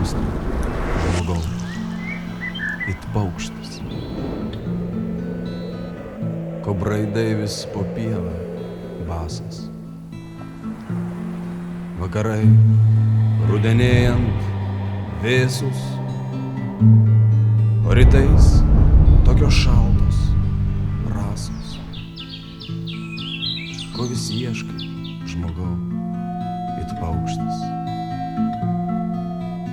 paklausti, žmogau, it paukštis. Ko braidai vis po pievą, basas. Vakarai, rudenėjant, vėsus, o rytais tokios šaltos, rasos. Ko vis ieškai, žmogau, it paukštis?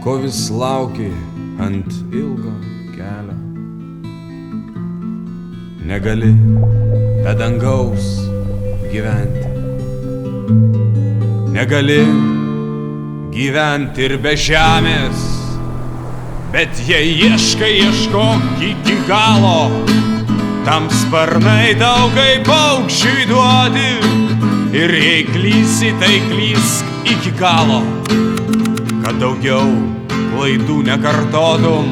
Ko vis lauki ant ilgo kelio? Negali be dangaus gyventi. Negali gyventi ir be žemės, bet jei ieškai, ieškok iki galo. Tam sparnai daugai paukščiui duodi, ir jei klysi, tai klysk iki galo. Kad daugiau klaidų nekartotum,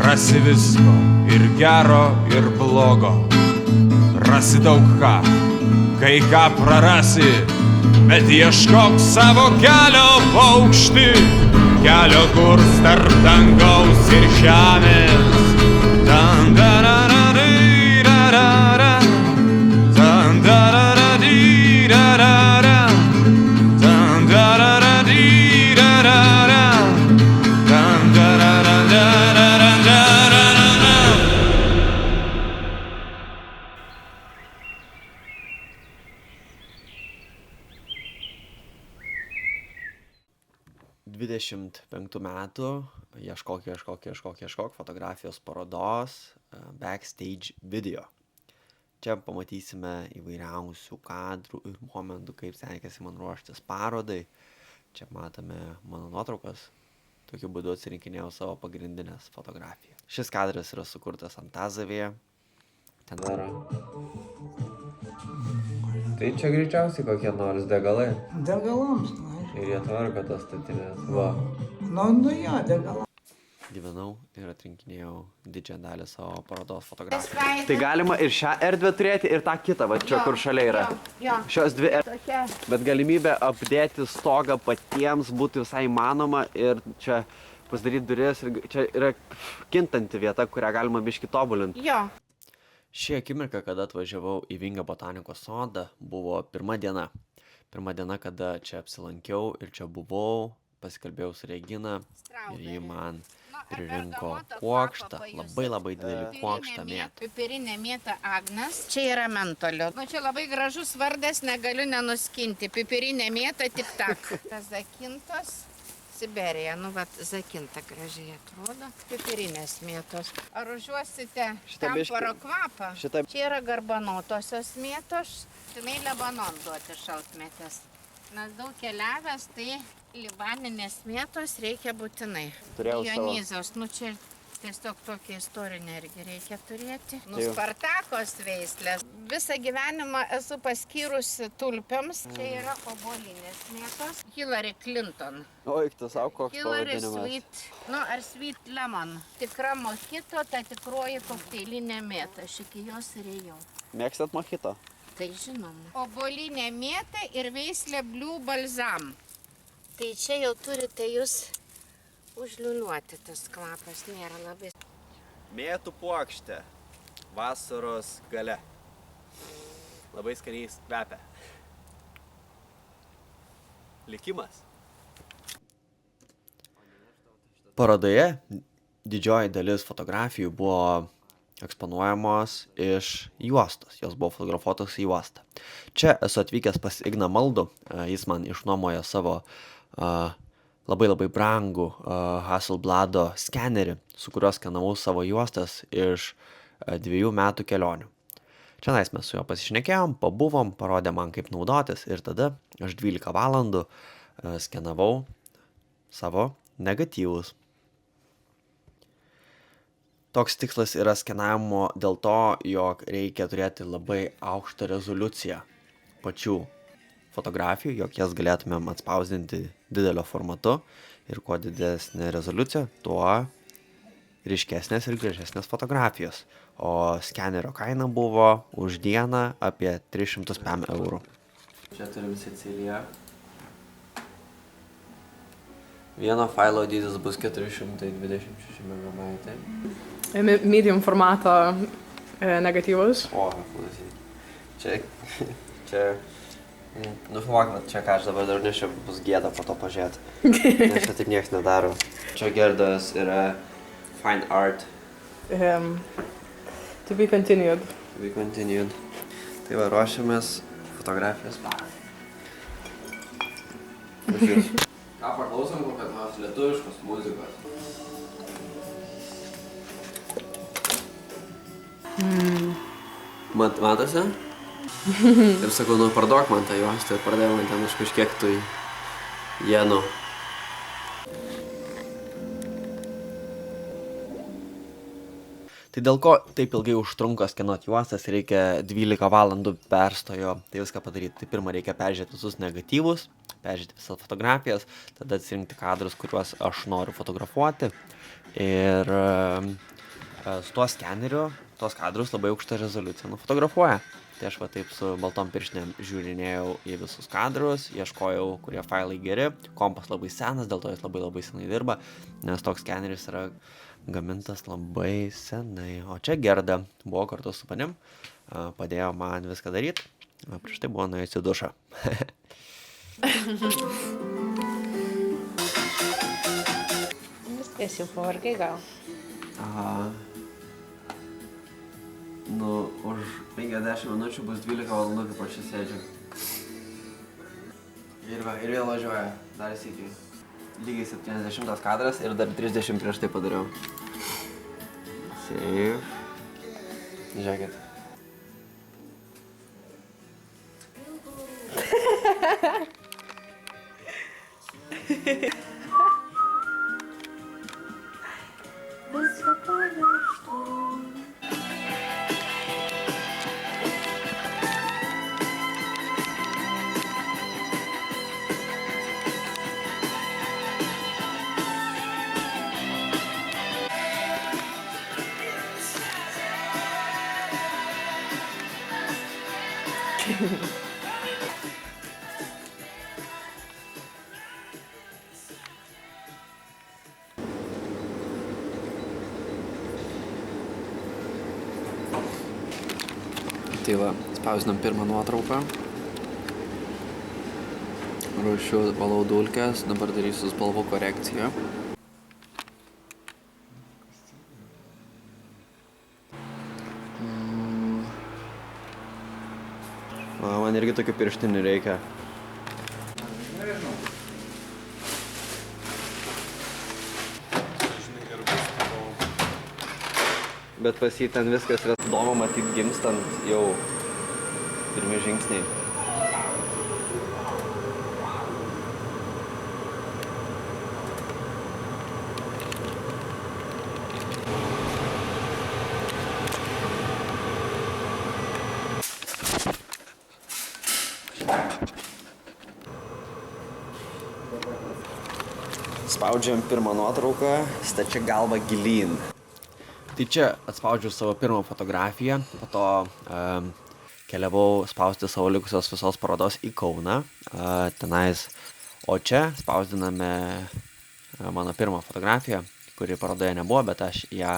rasi visko, ir gero, ir blogo. Rasi daug ką, kai ką prarasi, bet ieškok savo kelio, paukšti, kelio kurs tarp dangaus ir žemės. metų ieškok fotografijos parodos backstage video. Čia pamatysime įvairiausių kadrų ir momentų, kaip sekėsi man ruoštis parodai. Čia matome mano nuotraukas. Tokiu būdu atsirinkinėjau savo pagrindinės fotografijas. Šis kadras yra sukurtas Antazavėje. Ten yra. Tai čia greičiausiai kokie nors degalai. Degalams, Ir jie tvarko tas statinės. Va. Nu jo, degalams. Gyvenau ir atrinkinėjau didžiąją dalį savo parodos fotografijų. Tai galima ir šią erdvę turėti, ir tą kitą, va čia kur šalia yra. Šios dvi erdvės. Bet galimybė apdėti stogą patiems būtų visai įmanoma ir čia pasidaryti duris. Ir čia yra kintanti vieta, kurią galima biškį tobulinti. Ši akimirka, kada atvažiavau į Vingio botanikos sodą, buvo pirma diena. Pirma diena, kada čia apsilankiau ir čia buvau, pasikalbėjau su Regina ir ji man pririnko kuokštą, labai didelį kuokštą mėtą. Pipirinė mėta Agnes, čia yra mentolio. Čia labai gražus vardas, negaliu nenuskinti. Pipirinė mėta tik tak. Tas zakintos, Siberija, zakinta gražiai atrodo. Pipirinės mėtos. Ar užuosite kamparo kvapą? Čia yra garbanotosios mėtos. Žinai, Lebanon duoti šaltmetės. Mes daug keliavęs, tai libaninės mėtos reikia būtinai. Dionizos, čia tiesiog tokia istorinė irgi reikia turėti. Spartakos veislės. Visą gyvenimą esu paskyrusi tulpėms. Čia yra obuolinės mėtos. Hillary Clinton. Oi, tu savo koks Hillary pavadinimas. ar sweet lemon. Tikra mojito, ta tikroji kokteilinė mėta. Aš iki jos ir ėjau. Mėgstat mojito? Tai žinoma. Obuolinė mėta ir veislė Blue Balsam. Tai čia jau turite jūs užliūliuoti, tas kvapas nėra labai. Mėtų puokštė. Vasaros gale. Labai skaniai kvepia. Likimas. Parodoje didžioji dalis fotografijų buvo eksponuojamos iš juostos. Jos buvo fotografuotos į juostą. Čia esu atvykęs pas Igną Maldų. Jis man išnuomojo savo labai brangų Hasselblado skenerį, su kuriuo skenavau savo juostas iš 2 metų kelionių. Čianais mes su juo pasišnekėjom, pabuvom, parodė man kaip naudotis ir tada aš 12 valandų skenavau savo negatyvus. Toks tikslas yra skenavimo dėl to, jog reikia turėti labai aukštą rezoliuciją pačių fotografijų, jog jas galėtumėm atspausdinti didelio formatu ir kuo didesnė rezoliucija, tuo ryškesnės ir gražesnės fotografijos. O skenerio kaina buvo už dieną apie 305 eurų. Čia turim Siciliją. Vieno failo dydis bus 426 MB. Medium formato negatyvus. O, klausyk. Čia, čia, nufilmuok, bet čia ką aš dabar dar nes čia bus gėda po to pažiūrėti. Nes čia taip niekas nedaro. Čia Gerdos yra fine art. To be continued. We continued. Tai va, ruošiamės fotografijos parodai. Ką paklausom kokios nors lietuviškos muzikos? Matosi? Ir sakau, nu parduok man tą juostą ir pardavė man ten už kažkiek tų jenų. Tai dėl ko taip ilgai užtrunka skenuoti juostas, reikia 12 valandų perstojo tai viską padaryti. Tai pirmą reikia peržiūrėti visus negatyvus, peržiūrėti visas fotografijas, tada atsirinkti kadrus, kuriuos aš noriu fotografuoti. Ir su tuo skeneriu tuos kadrus labai aukštą rezoliuciją nufotografuoja. Tai aš va taip su baltom pirštinėm žiūrinėjau į visus kadrus, ieškojau, kurie failai geri. Kompas labai senas, dėl to jis labai senai dirba, nes toks skeneris yra gamintas labai senai. O čia Gerda buvo kartu su manim, padėjo man viską daryti. Prieš tai buvo nuėjusi dušą. Viskas jau pavargai gal. Aha. Nu, už 50 minučių bus 12 valandų, kaip aš čia sėdžiu. Ir va, ir vėl važiuoja. Dar sykį. Lygiai 70 kadras ir dar 30 prieš tai padariau. Save. Žiūrėkit. Tai va, spausdinam pirmą nuotrauką. Ruošiu valau dulkes, dabar darysiu spalvų korekciją. Man irgi tokių pirštinių reikia. Bet pas jį ten viskas yra įdomu matyti gimstant jau pirmi žingsniai. Spaudžiam pirmą nuotrauką, stačia galva gilyn. Tai čia atspaudžiau savo pirmą fotografiją, po to keliavau spausti savo likusios visos parodos į Kauną, tenais, o čia spausdiname mano pirmą fotografiją, kuri parodoje nebuvo, bet aš ją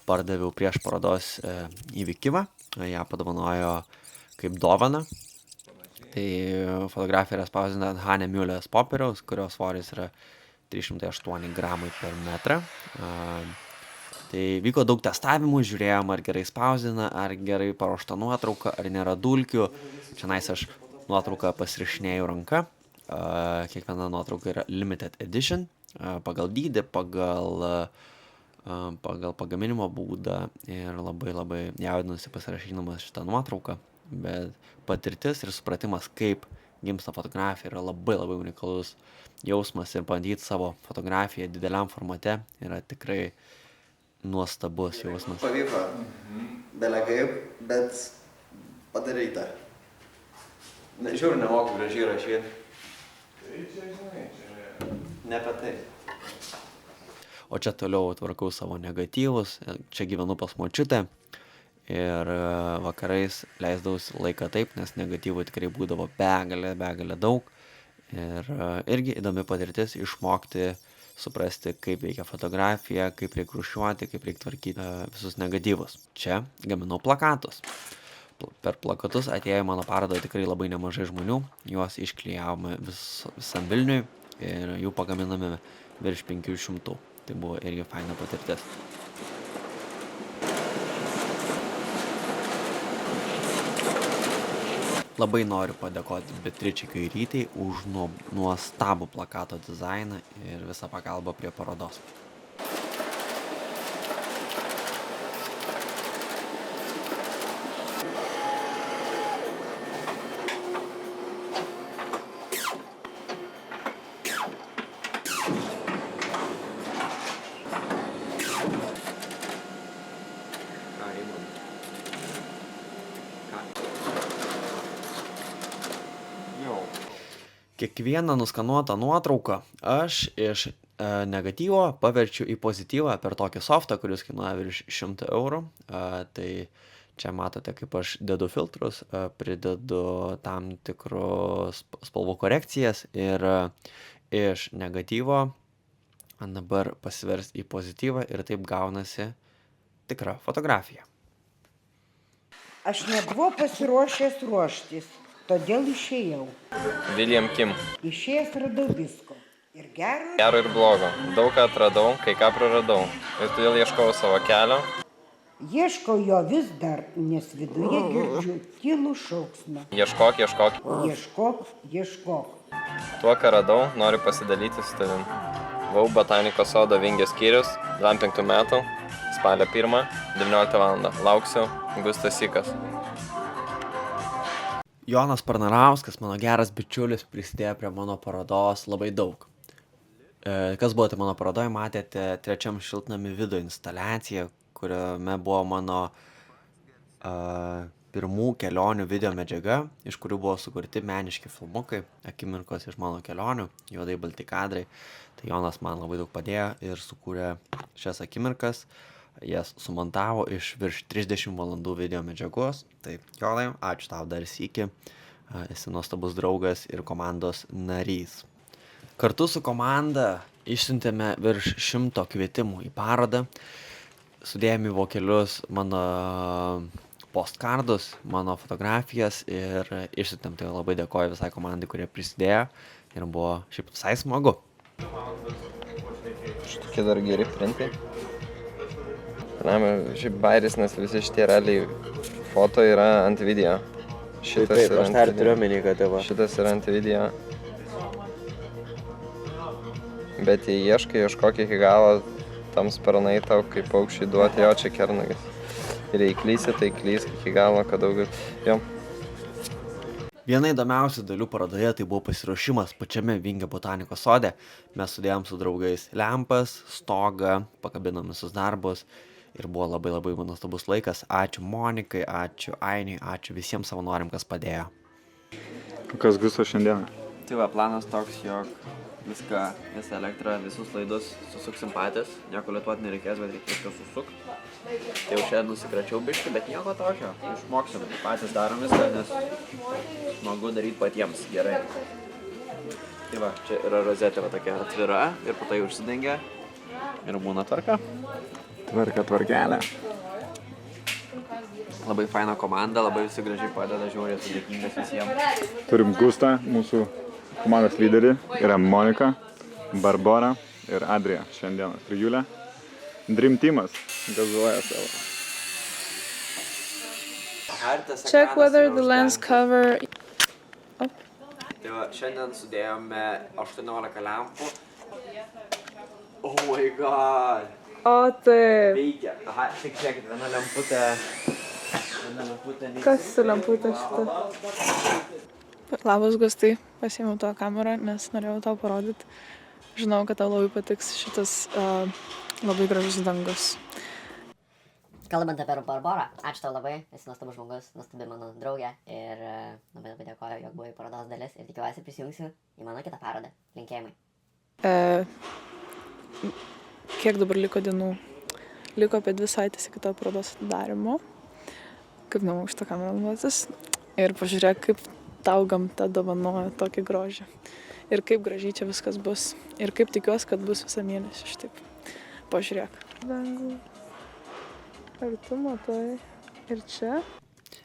pardaviau prieš parodos įvykimą, ją padovanojo kaip dovaną. Tai fotografija yra spausdinta ant Hane Müllės popieriaus, kurios svoris yra 308 gramai per metrą. Tai vyko daug testavimų, žiūrėjom, ar gerai spausdina, ar gerai paruošta nuotrauka, ar nėra dulkių. Čianais aš nuotrauką pasirašinėjau ranka. Kiekviena nuotrauka yra limited edition, pagal dydį, pagal pagaminimo būdą ir labai jaudinusi pasirašydamas šitą nuotrauką. Bet patirtis ir supratimas, kaip gimsta fotografija, yra labai unikalus jausmas ir bandyti savo fotografiją dideliam formate yra tikrai nuostabus jausmas. Pavyko, belekaip, bet padaryta. Žiūrėjau, nemoku gražiai rašyti. Tai čia, žinai, čia ne apie tai. O čia toliau tvarkau savo negatyvus, čia gyvenu pas močiutę. Ir vakarais leisdavausi laiką taip, nes negatyvų tikrai būdavo begalė daug. Ir irgi įdomi patirtis išmokti, suprasti, kaip veikia fotografija, kaip reikia rūšiuoti, kaip reikia tvarkyti visus negatyvus. Čia gaminau plakatus. Per plakatus atėjo į mano parodą tikrai labai nemažai žmonių, juos išklijavome visam Vilniui ir jų pagaminame virš 500. Tai buvo irgi faina patirtis. Labai noriu padėkoti Beatričei Kairytei už nuostabų plakato dizainą ir visą pagalbą prie parodos. Kiekvieną nuskanuotą nuotrauką aš iš negatyvo paverčiu į pozityvą per tokį softą, kuris kainuoja virš 100 eurų. Tai čia matote, kaip aš dedu filtrus, pridedu tam tikrus spalvų korekcijas ir iš negatyvo dabar pasivers į pozityvą ir taip gaunasi tikra fotografija. Aš nebuvau pasiruošęs ruoštis. Todėl išėjau. William Kim. Išėjęs radau visko. Ir gero. Gero ir blogo. Daug ką atradau, kai ką praradau. Ir todėl ieškau savo kelio. Ieškau jo vis dar, nes viduje girdžiu tylų šauksmą. Ieškok, ieškok. Ieškok, ieškok. Tuo, ką radau, noriu pasidalyti su tavim. Buvau botanikos sodo Vingio skyrius, 25 metų, spalio 1, 19 val. Lauksiu, Gustas Sykas. Jonas Parnarauskas, mano geras bičiulis, prisidėjo prie mano parodos labai daug. Kas buvote mano parodoje, matėte trečiam šiltnamy video instaliaciją, kuriame buvo mano pirmų kelionių video medžiaga, iš kurių buvo sukurti meniški filmukai, akimirkos iš mano kelionių, juodai balti kadrai. Tai Jonas man labai daug padėjo ir sukūrė šias akimirkas. Jas sumontavo iš virš 30 valandų video medžiagos. Tai Jonai, ačiū tau dar sykį. Esi nuostabus draugas ir komandos narys. Kartu su komanda išsiuntėme virš 100 kvietimų į parodą. Sudėjome į vokelius mano postkardus, mano fotografijas ir išsiuntėm. Tai labai dėkoju visai komandai, kurie prisidėjo ir buvo šiaip visai smagu. Šitokie dar geri printai. Šiaip bairis, nes visi šitie realiai foto yra ant video. Šitas yra ant video. Šitas yra ant video. Bet jei ieškok iki galo, tam sparnai tau kaip paukščiai duoti, jo čia kernagis. Ir jei klysi, tai klysk iki galo, kad daugiau. Jo. Viena įdomiausių dalių parodoje tai buvo pasiruošimas pačiame Vingio botanikos sode. Mes sudėjom su draugais lempas, stogą, pakabinom visus darbus. Ir buvo labai labai nuostabus laikas. Ačiū Monikai, ačiū Ainiai, ačiū visiems savanoriam, kas padėjo. Kas Gusto šiandieną? Tai va, planas toks, jog visą elektrą, visus laidus susuksim patys. Nieko lietuoti nereikės, bet reikės viską susuk. Tai jau šiandien nusikračiau biškį, bet nieko tokio. Išmoksim, patys darom viską, nes smagu daryti patiems gerai. Tai va, čia yra rozetė va tokia atvira ir po tai užsidengia ir būna tvarka. Tvarkelė. Labai faina komanda, labai visi gražiai padeda, žiūrė, esu dėkingas visiems. Turim Gustą, mūsų komandos lyderį, yra Monika, Barbora ir Adrija šiandieną. Trijulė. Dream Teamas gazuoja savo. Check whether the lens cover... Tai va, šiandien sudėjome 18 lempų. Oh my god! O taip. Veikia. Aha, tik žiūrėkit, viena lemputė Kas su lemputė šita? Labas Gustai, pasiėmiau tavo kamerą, nes norėjau tau parodyti. Žinau, kad tau labai patiks šitas labai gražus dangus. Kalbant apie Barborą, ačiū tau labai, esi nuostabus žmogus, nuostabi mano draugė ir labai dėkoju, jog buvai parodos dalis ir tikiuosi prisijungsiu į mano kitą parodą. Linkėjimai. Kiek dabar liko dienų? Liko apie 2 savaitės iki tavo parodos atidarymo. Kaip nemoku šitą kamerą nuotis. Ir pažiūrėk, kaip tau gamta dovanoja tokį grožį. ir kaip gražiai čia viskas bus. Ir kaip tikiuosi, kad bus visą mėnesį šitaip. Pažiūrėk. Dangų. Ar tu matai? Ir čia?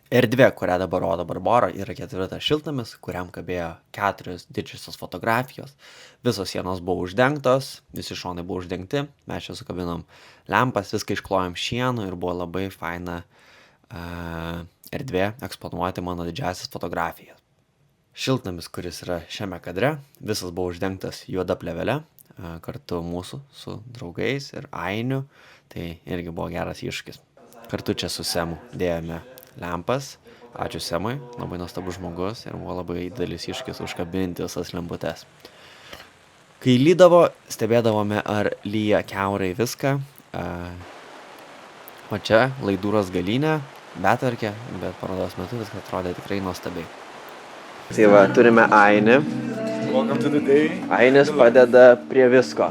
Erdvė, kurią dabar rodo Barbora, yra 4 šiltnamis, kuriam kabėjo 4 didžiosios fotografijos. Visos sienos buvo uždengtos, visi šonai buvo uždengti, mes čia sukabinom lempas, viską išklojom šienu ir buvo labai faina erdvė eksponuoti mano didžiasias fotografijas. Šiltnamis, kuris yra šiame kadre, visas buvo uždengtas juoda plėvele, kartu mūsų su draugais ir Ainiu, tai irgi buvo geras iššūkis. Kartu čia su Semu dėjome lempas. Ačiū Semui, labai nuostabus žmogus ir buvo labai didelis iššūkis užkabinti visas lemputes. Kai lydavo, stebėdavome, ar lyja kiaurai viską. O čia Laidūros galinė, betvarkė, bet parodos metu viskas atrodė tikrai nuostabiai. Tai va, turime Ainį. Ainis padeda prie visko.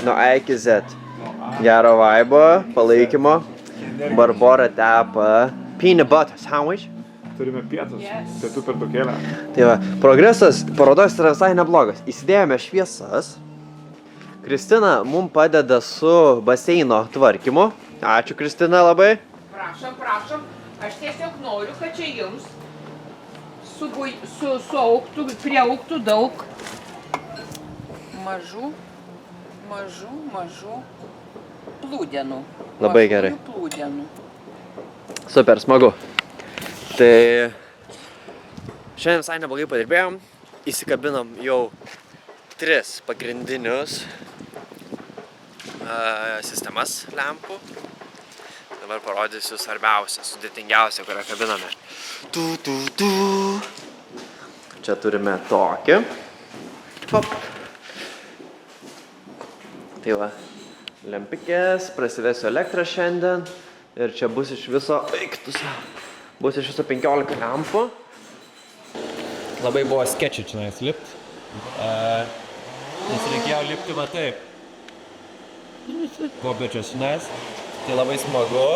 Nuo A iki Z. Gero vaibo, palaikymo. Barbora tepa peanut butter sandwich. Turime pietus, pietų pertraukėlę. Tai va, progresas parodos yra visai neblogas. Įsidėjome šviesas. Kristina mums padeda su baseino tvarkymu. Ačiū, Kristina, labai. Prašom. Aš tiesiog noriu, kad čia jums suaugtų, priaugtų daug mažų plūdienų. Labai gerai. Plūdienų. Super, smagu. Tai šiandien visai neblogai padirbėjom. Įsikabinom jau 3 pagrindinius sistemas lempų. Dabar parodysiu svarbiausią, sudėtingiausią, kurią kabiname. Čia turime tokį. Hop. Tai va, lempikės, prasivesiu elektrą šiandien. Ir čia bus iš viso, bus iš viso 15 lempų. Labai buvo sketchy čionais lipt. Nes reikėjo lipti va taip. Kopėčios čionais. Tai labai smagu.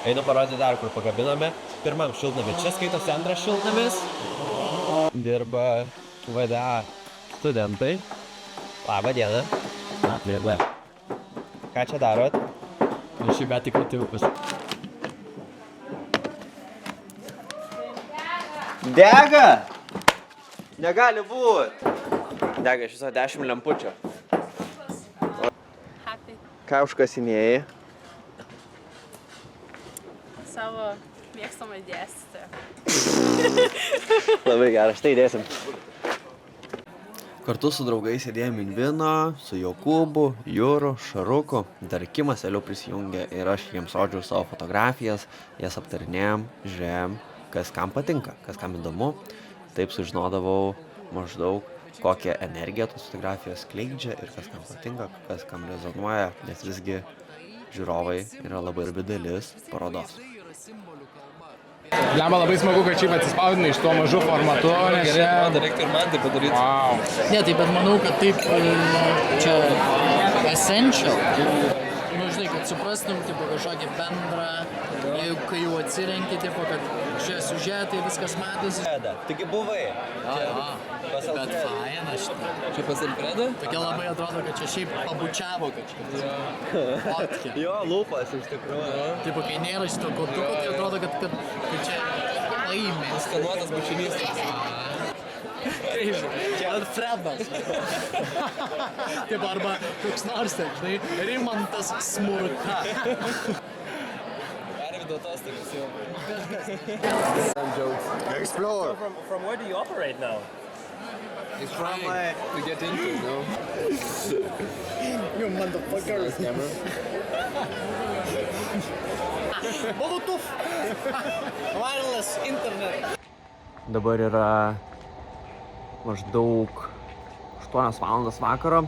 Einu parodyti dar, kur pakabiname. Pirmam šiltnamį. Čia skaitosi antras šiltnamis. Dirba VDA studentai. Labą dieną. Ką čia darot? Šį betį kutiukus. Dega! Negali būt! Dega iš viso 10 lempučių. Ką užkasinėjai? Savo mėgstamą dėstytoją. Labai gerai, štai dėsim. Kartu su draugais sėdėjom in vino, su Jokūbu, Jūru, Šaruku. Dar Kimas vėliau prisijungė ir aš jiems rodžiau savo fotografijas, jas aptarinėjom, žiūrėjom, kas kam patinka, kas kam įdomu. Taip sužinodavau maždaug, kokią energiją tos fotografijos skleidžia ir kas kam patinka, kas kam rezonuoja, nes visgi žiūrovai yra labai svarbi dalis parodos. Lemba labai smagu, kad šiaip atsispausdinai iš to mažu formatu, nes čia... Reiktų ir man tai padaryti. Wow. Ne, tai bet manau, kad taip čia essential. Nu, žinai, kad suprastum, tipo, kažkokį bendrą, kai jau atsirenki, tipo, kad čia siužetai, viskas matosi. Taigi buvai. Bet faina šitą. Čia pas Alfredą? Tokia labai atrodo, kad čia šiaip pabučiavo kažkas. Fotkė. Jo, lūpas iš tikrųjų. Tipo, kai nėra šito koduko, tai atrodo, kad čia laimė. Skanuotas bučinys. Čia Alfredas. Taip, arba koks nors, žinai, Rimantas Smurka. Arvido atostogas jau. Explore. From where do you operate now? It's trying to get into, no? You motherfucker. Bluetooth. Wireless internet. Dabar yra maždaug 8 valandos vakaro,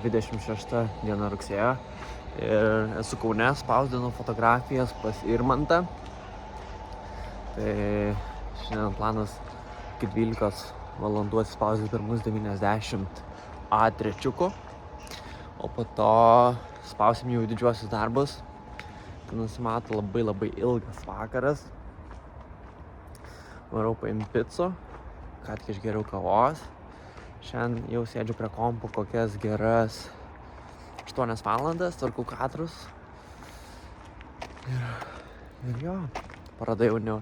26 diena rugsėjo. Ir esu Kaune, spausdinu fotografijas pas Irmantą. Tai šiandien planas iki 12 valandų atsispausdinti pirmus 90 A3-čiukų. O po to spausim jau didžiuosius darbus. Tai nusimato labai ilgas vakaras. Varau paimti picų, ką tik išgeriau kavos. Šiandien jau sėdžiu prie kompų kokias geras 8 valandas, tvarkau kadrus. Ir jo, paroda jau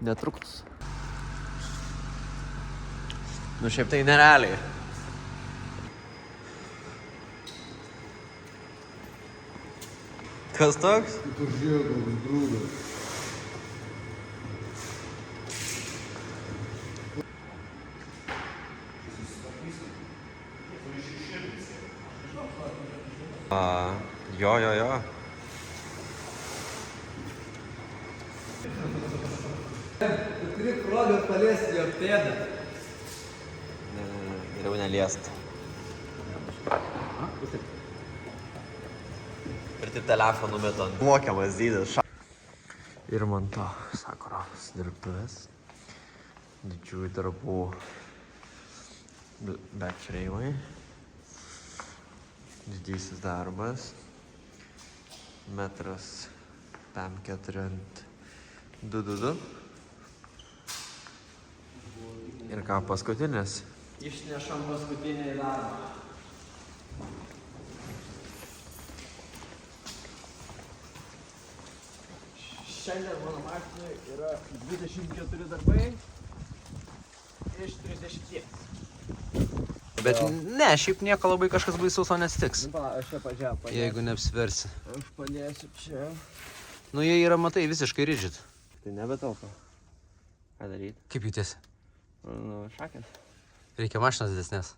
netrukus. Nu šiaip tai nerealiai. Kas toks? Jo. Turi progą paliesti jo pėdą. Geriau neliest. Ir taip telefonų metu mokiamas dydis. Ir man to Sakuros dirbtuvės. Didžiųjų darbų backframe'ai. Didysis darbas. Metras PM4 ant 222. Ir ką paskutinis? Išnešam paskutinį darbą. Šiandien mano mašinai yra 24 darbai iš 30. Bet ne, šiaip nieko labai kažkas baisaus to nesitiks. Aš čia padžiau. Jeigu neapsiversi. Aš padėsiu čia. Nu jie yra, matai, visiškai rigid. Tai nebetelpa. Ką daryti? Kaip jūtiesi? Nu, šakės. Reikia mašinas didesnės.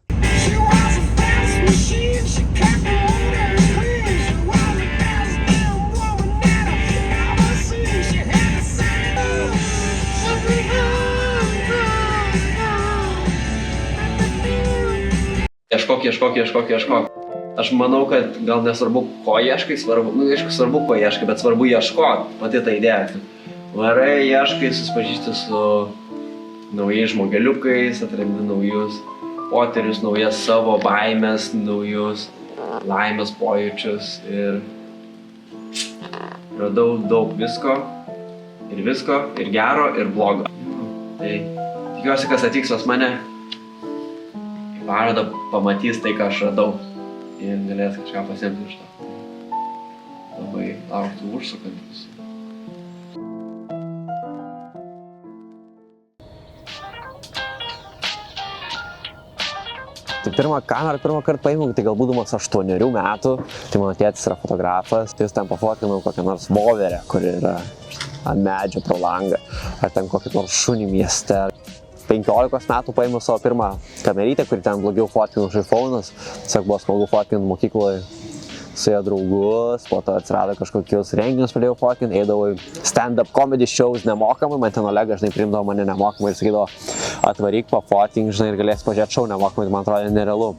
Ieškok. Aš manau, kad gal nesvarbu, ko ieškai, svarbu, svarbu, ko ieškai, bet svarbu ieškot, pati ta idėja. Varai, ieškai, susipažįsti su naujais žmogeliukais, atrandi naujus potyrius, naujas savo baimės, naujus laimės pojūčius ir radau daug visko, ir gero, ir blogo. Tai tikiuosi, kas atvyks pas mane į parodą, pamatys tai, ką aš radau ir galės kažką pasiimti iš to. Labai lauktų užsukantis. Tai pirmą kartą paėmiau, tai gal būdamas 8 metų, tai mano tėtis yra fotografas, tai jis ten pafotkinau kokią nors voverę, kuri yra ant medžio pro langą, ar ten kokį nors šunį mieste. 15 metų paėmiau savo pirmą kamerytę, kuri ten blogiau fotkinau iš iPhone'as, tiesiog buvo smagu fotkinti mokykloje su jo draugus, po to atsirado kažkokius renginius, pradėjau fotkinti, eidavau į stand-up comedy shows nemokamai, man ten Olegas, žinai, priimdavo mane nemokamai ir sakydavo, atvaryk, pafotkink, žinai, ir galėsi pažiūrėti šou nemokamai, man atrodė nerealu.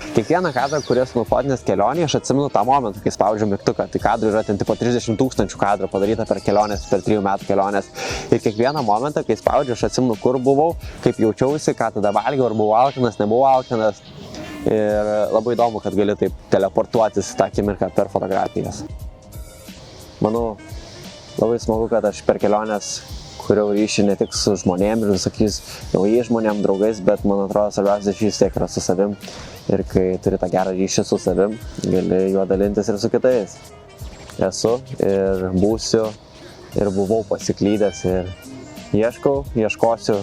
Kiekvieną kadrą, kuris nufotinęs kelionėje, aš atsimenu tą momentą, kai spaudžiu mygtuką. Tai kadrų yra ten tipo 30 000 kadrų padaryta per kelionės, per 3 metų kelionės. Ir kiekvieną momentą, kai spaudžiu, aš atsimenu, kur buvau, kaip jaučiausi, ką tada valgiau, ar buvau alkanas, nebuvau alkanas. Ir labai įdomu, kad gali taip teleportuotis tą akimirką per fotografijas. Manau, labai smagu, kad aš per kelionės kuriau ryšį ne tik su žmonėm ir visokiais naujais žmonėm, draugais, bet man atrodo, svarbiausias ryšys tiek yra su savim. Ir kai turi tą gerą ryšį su savim, gali juo dalintis ir su kitais. Esu ir būsiu ir buvau pasiklydęs ir ieškau, ieškosiu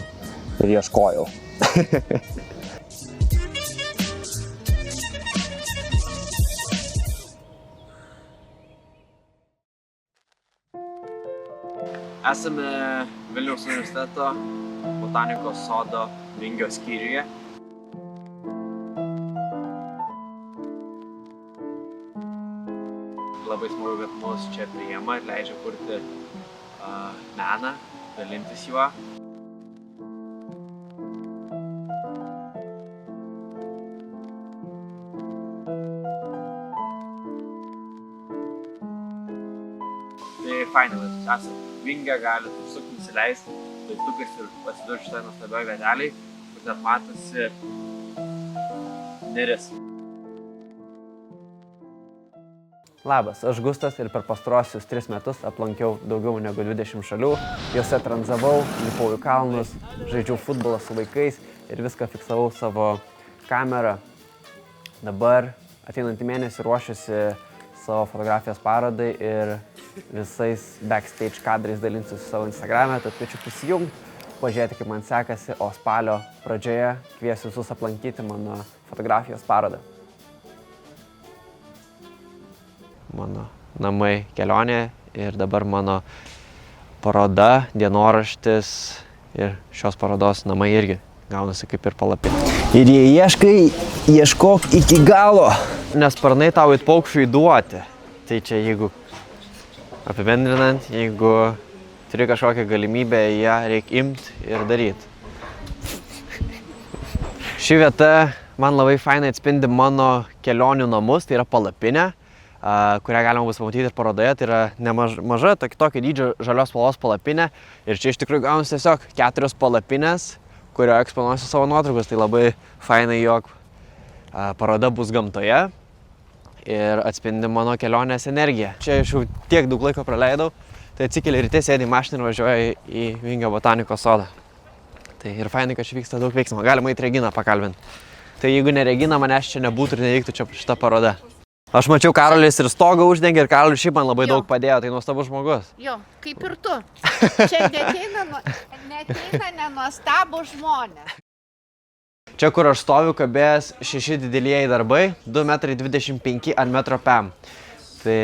ir ieškojau. Esame Vilniaus universiteto botanikos sodo Vingio skyriuje. Labai smagu, kad mus čia priima ir leidžia kurti meną, dalintis juo. Tai fainai, kad esat Vingę, galit užsukti, nusileisti laiptukais ir pasidurti šitą nuostabioj vieteliai, kur net matosi neris. Labas, aš Gustas ir per pastarosius 3 metus aplankiau daugiau negu 20 šalių, juose tranzavau, lipau į kalnus, žaidžiau futbolą su vaikais ir viską fiksavau savo kamerą. Dabar ateinantį mėnesį ruošiuosi savo fotografijos parodai ir visais backstage kadrais dalinsiu su savo Instagram'e, tad kviečiu prisijungti, pažiūrėti, kaip man sekasi, o spalio pradžioje kviesiu visus aplankyti mano fotografijos parodą. Mano namai kelionė ir dabar mano paroda, dienoraštis ir šios parodos namai irgi gaunasi kaip ir palapinė. Ir jei ieškai, ieškok iki galo. Nes sparnai tau it paukščiui duoti. Tai čia jeigu apibendrinant, jeigu turi kažkokią galimybę, ją reikia imti ir daryti. Ši vieta man labai fainai atspindi mano kelionių namus, tai yra palapinė, kurią galima bus pamatyti ir parodoje. Tai yra nemaža tokio dydžio žalios spalvos palapinė. Ir čia iš tikrųjų gaunasi tiesiog 4 palapinės, kurio eksponuosiu savo nuotraukas. Tai labai fainai, jog paroda bus gamtoje ir atspindi mano kelionės energiją. Čia aš jau tiek daug laiko praleidau, tai atsikeli ryte, sėdi į mašiną ir važiuoju į Vingio botanikos sodą. Tai ir fainai, kad čia vyksta daug veiksmo. Galima į Reginą pakalbinti. Tai jeigu ne Regina, manęs čia nebūtų ir nevyktų čia šita paroda. Aš mačiau, Karolis ir stogą uždengė ir Karolis šiaip man labai daug padėjo, tai nuostabus žmogus. Jo, kaip ir tu. Čia neteina nenuostabus žmonės. Čia, kur aš stoviu, kabės 6 didelieji darbai, 2,25 m ant metro PM. Tai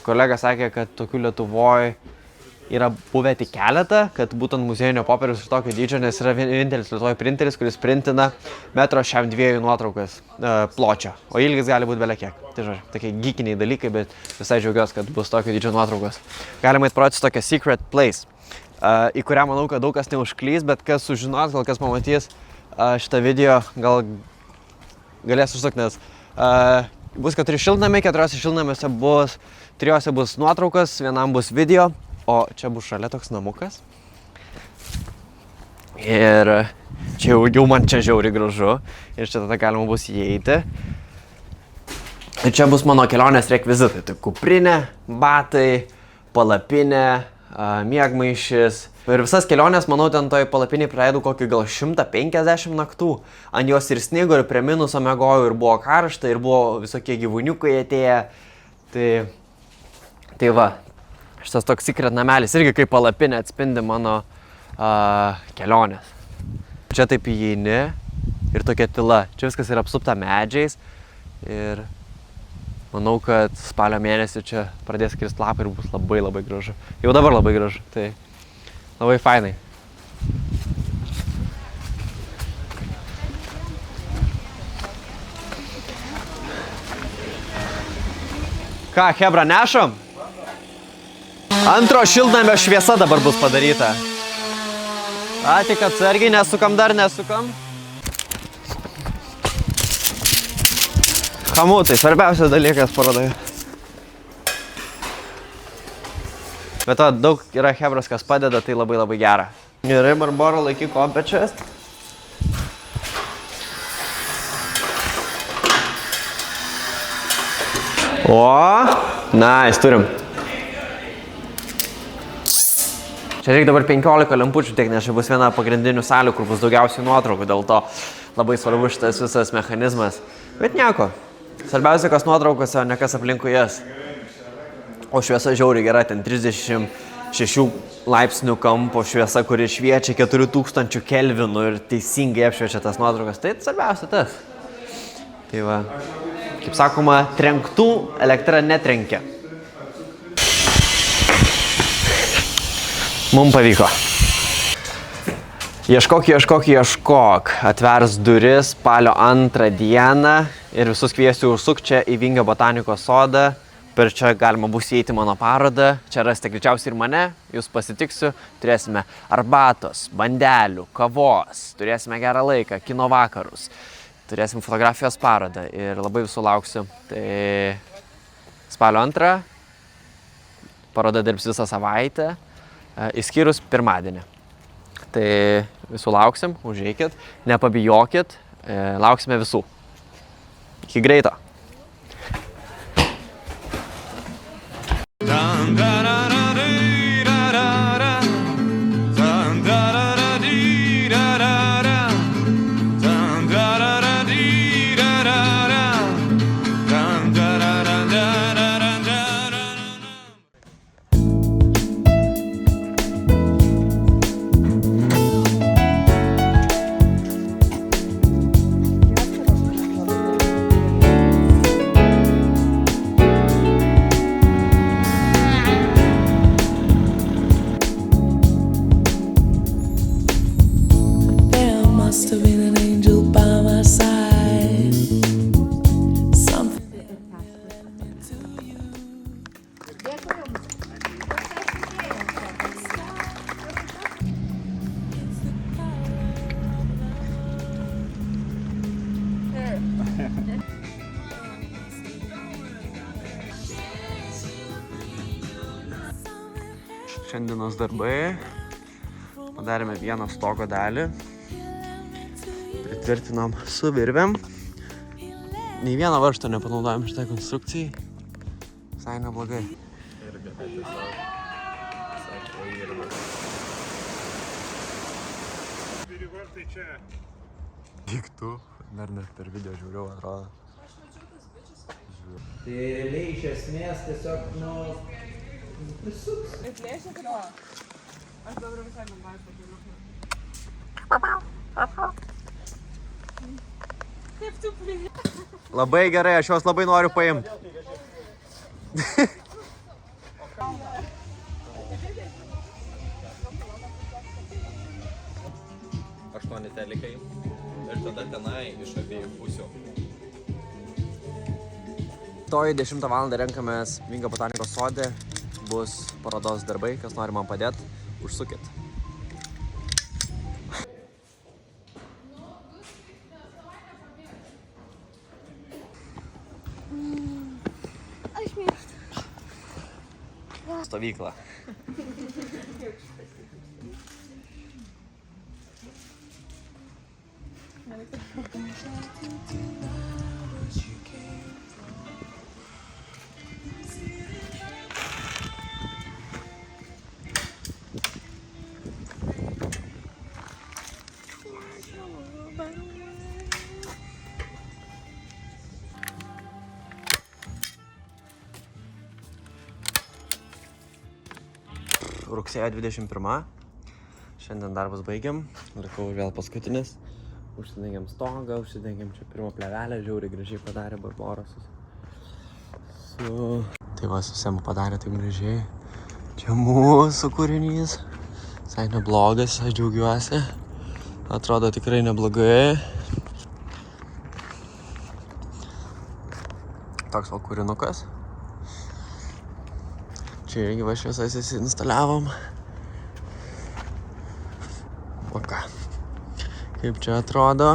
kolega sakė, kad tokių Lietuvoje yra buvę tik keletą, kad būtent muziejinio popieriaus iš tokio dydžio, nes yra vienintelis Lietuvoje printeris, kuris printina 1,2 m nuotraukas pločio, o ilgis gali būti belekiek. Tai žodžiu, tokie geekiniai dalykai, bet visai džiaugiuosi, kad bus tokio dydžio nuotraukos. Galima įparodyti tokią secret place, į kurią manau, kad daug kas neužklys, bet kas sužinos, gal kas pamatys šitą video, gal galės užsukti, nes bus 4 šiltnamiai, 4 šiltnamiuose bus, 3 bus nuotraukas, vienam bus video. O čia bus šalia toks namukas. Ir čia jau man čia žiauriai gražu. Ir čia tada galima bus įeiti. Ir čia bus mano kelionės rekvizitai. Tai kuprinė, batai, palapinė, miegmaišis. Ir visas kelionės, manau, ten toj palapiniai praleidau kokį gal 150 naktų. Ant jos ir snigo, ir prie minuso miegojau, ir buvo karšta, ir buvo visokie gyvūniukai atėję. Tai va. Šitas toks secret namelis irgi kaip palapinė atspindi mano kelionės. Čia taip įeini ir tokia tyla. Čia viskas yra apsupta medžiais ir manau, kad spalio mėnesį čia pradės krist lapai ir bus labai labai gražu. Jau dabar labai gražu, tai labai fainai. Ką, chebra, nešam? Antro šiltnamio šviesa dabar bus padaryta. Tik atsargiai, nesukam, dar nesukam. Hamutai, svarbiausias dalykas parodoje. Bet to daug yra chebros, kas padeda, tai labai labai gera. Gerai, Barbora, laikyk kompečias. O, nice, turim. Čia reikia dabar 15 lempučių tiek, nes čia bus viena pagrindinių salių, kur bus daugiausiai nuotraukų, dėl to labai svarbu šitas visas mechanizmas. Bet nieko. Svarbiausia, kas nuotraukose, o ne kas aplinkui jas. O šviesa žiauriai gera, ten 36 laipsnių kampo šviesa, kuri šviečia 4000 kelvinų ir teisingai apšviečia tas nuotraukas. Tai svarbiausia tas. Tai va, kaip sakoma, trenktų elektra netrenkia. Mums pavyko. Ieškok. Atvers duris spalio 2 dieną ir visus kviesiu užsuk čia į Vingio botanikos sodą. Per čia galima bus įeiti mano parodą. Čia rasite greičiausiai ir mane, jūs pasitiksiu. Turėsime arbatos, bandelių, kavos, turėsime gerą laiką, kino vakarus. Turėsim fotografijos parodą ir labai visų lauksiu. Tai spalio 2 paroda dirbs visą savaitę. Išskyrus pirmadienį. Tai visų lauksim, užeikit, nepabijokit, lauksime visų. Iki greito. Šiandienos darbai. Padarėme vieną stogo dalį. Pritvirtinom su virvėm. Nei vieną varžtą nepanaudojom šitai konstrukcijai. Visai neblogai. Tik tu, dar net per video žiūriau, atrodo. Tai realiai iš esmės tiesiog, prisuks. Atplėšė tipo. Aš dabar visai galvoju pakeliu. Kaip tu pridėjai? Labai gerai, aš juos labai noriu paimti. 8 telikai ir tada tenai iš abiejų pusių. Toj 10 valandą renkamės Vingio botanikos sode. Bus parodos darbai, kas nori man padėti, užsukit. Aš mėgstu. Stovykla. Rugsėjo 21. Šiandien darbas baigiam. Likau vėl paskutinis. Užsidengiam stogą, užsidengiam čia pirmą plevelę. Žiauriai gražiai padarė Barbora Tai va, visiems padarė taip gražiai. Čia mūsų kūrinys. Visai neblogas, aš džiaugiuosi. Atrodo tikrai neblogai. Toks va kūrinukas. Čia irgi va šviesas įsiinstaliavom. O ką? Kaip čia atrodo?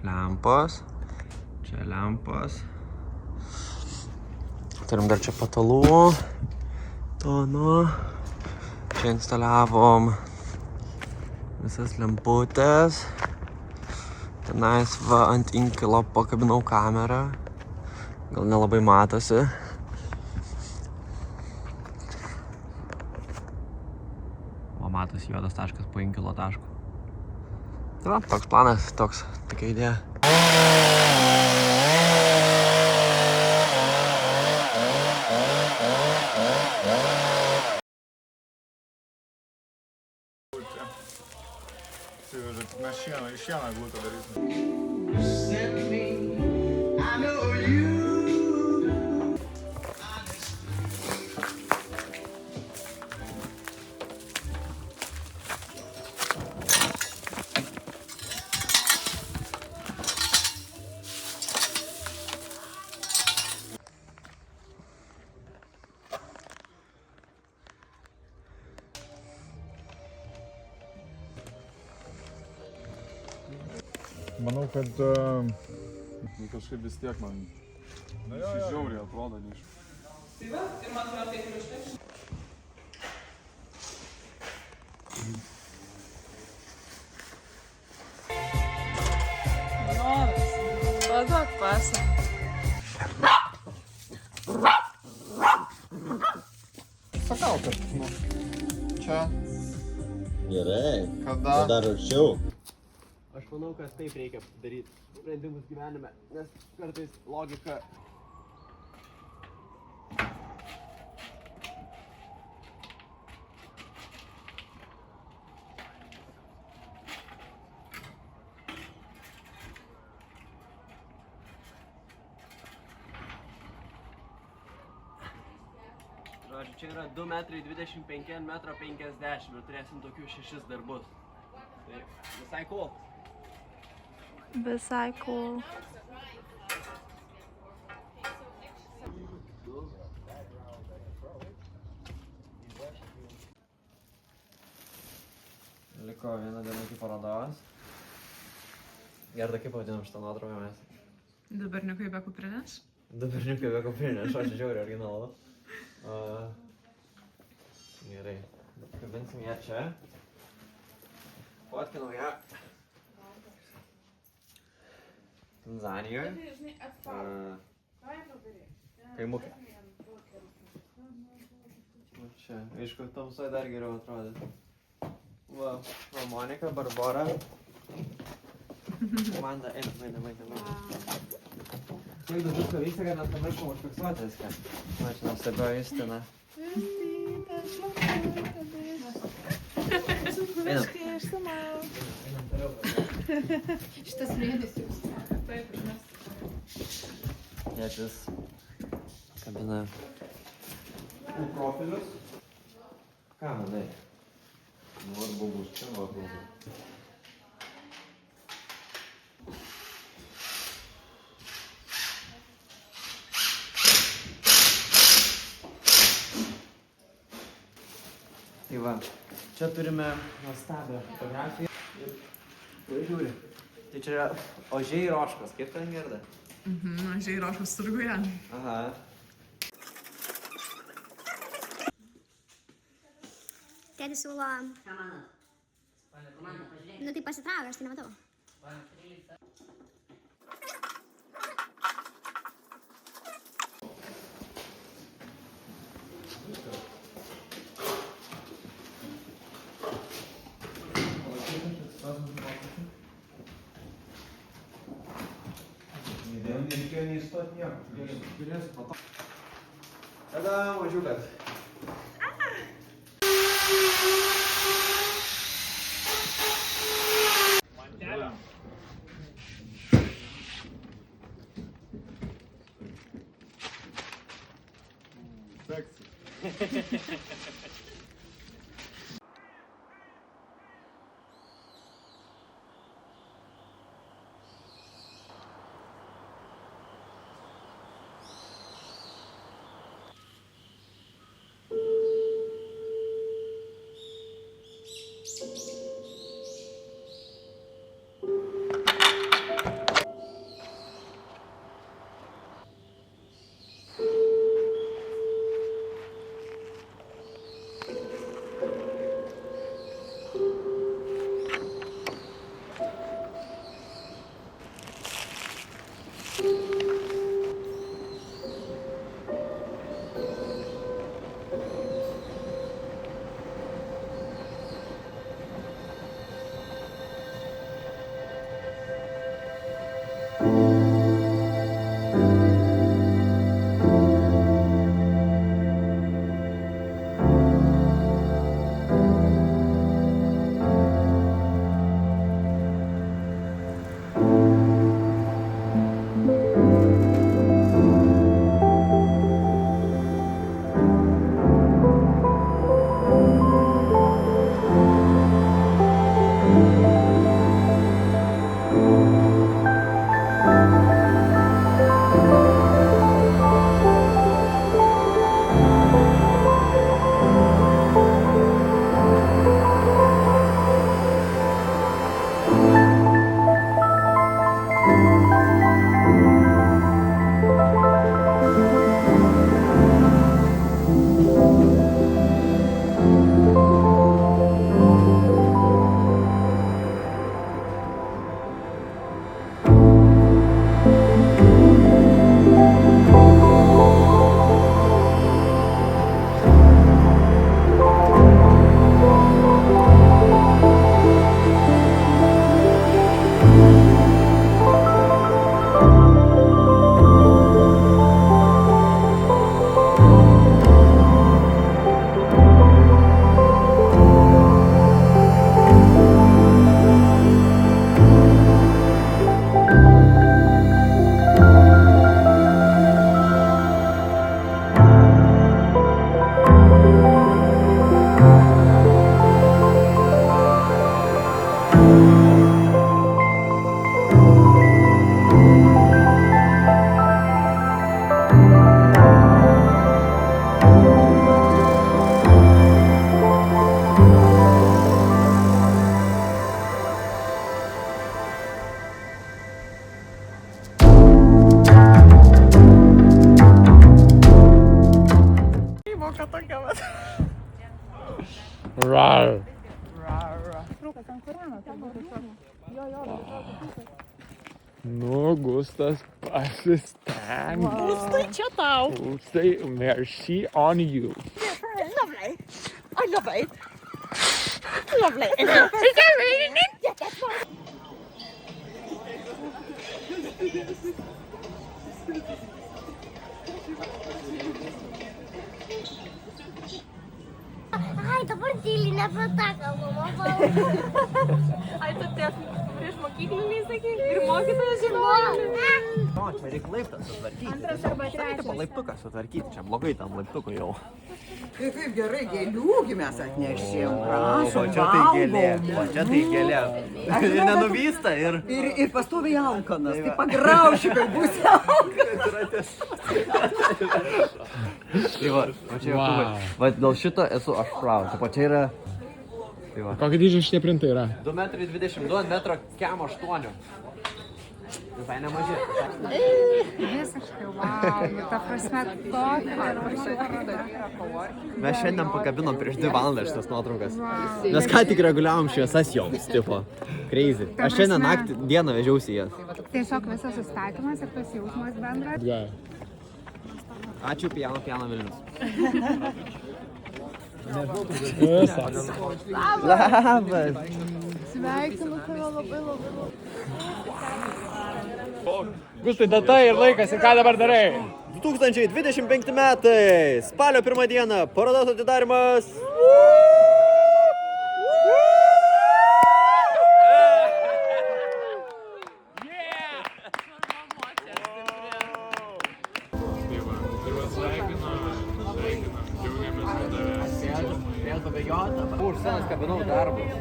Lempos. Čia lempos. Turim dar čia patalų. Tonų. Čia instaliavom visas lemputės. Tenais va ant inkilo pakabinau kamerą. Gal nelabai matosi. Matos juodas taškas po inkilo taško. Tai va, toks planas, tokia idėja. Mes šieną glutą darysim. Manau, kad kažkaip vis tiek man žiauriai atrodo neiš. Tai va, ir man atrodo taip ir užteks. Jonas, paduok pasą. Sakau, kad čia... Gerai. Kada? Dar arčiau. Aš manau, kad taip reikia daryti sprendimus gyvenime, nes kartais logika... Žodžiu, čia yra 2 metrai 25 ant metro 50 ir turėsim tokių 6 darbus. Tai visai cool. Visai cool. Liko viena diena iki parodos. Gerda, kaip vadinam šitą nuotrauką mes? Du berniukai be kuprinės. Du berniukai be kuprinės, aš žiauriai originalu. Gerai, kabinsim ją čia. Fotkinau ją. Tanzanijoje. Kaimukė. Čia, aišku, tamsoje dar geriau atrodė. Va, Monika, Barbora. Komanda, maina. Tiek daug visko vyksta, kad net pamiršom užfiksuoti viską. Va, čia nuostabioji Justina. Einam. Einam toliau. Šitas mėnesius. Taip, mes. Tėtis kabina profilius. Ką manai? Nu, ar bubus čia, ar bubus. Tai va, čia turime nuostabią fotografiją. Ir žiūri. Tai čia yra ožiai ir ožkos, kaip ten Gerda? Ožiai ir ožkos turguje. Aha. Tėtis siūlo... Ką manat? Nu tai pasitrauk, aš tai nematau. Nereikėjo neįstoti nieko. Turėsiu po to. Tada, mažiukas. Seksy. Nu, Gustas pasistengė. Gustai, čia tau. Gustai, mercy on you. Lovely. I love it. Lovely. Ai, dabar tyliai neprataka, mama. Ai, tu tiek prieš mokykliniai sakai ir mokytojas žinojo. O, čia reikia laiptą sutvarkyti. Antras arba trečias. Reikia laiptuką sutvarkyti, čia blogai tam laiptukui jau. Kaip gerai, gėlių mes atnešėm, prašom, O čia tai gėlė, o čia tai gėlė. Ir nenuvysta ir... Ir pastoviai alkanas, tai pagrauši, kad būsi alkanas. Tai va, o čia Jokūbai. Va, dėl šito esu aš proud. Tai pa čia yra... Tai va. Kokio dydžio šitie printai yra? 2,22 m, metro kem 8. Visai nemaži. Visiškai, wow, nu ta prasme, tokia. Mes šiandien pakabinom prieš 2 valandas šitas nuotraukas. Mes ką tik reguliavom šviesas joms, tipo. Crazy. Aš šiandien naktį dieną vežiausi jas. Tiesiog visas įstatymas ir tas jausmas bendras. Ačiū, Piano Vilnius. Labas. Sveikinu tave labai. Gustai, data ir laikas ir ką dabar darai? 2025 metai, spalio 1 dieną, parodos atidarimas. Už senas kabinau darbus.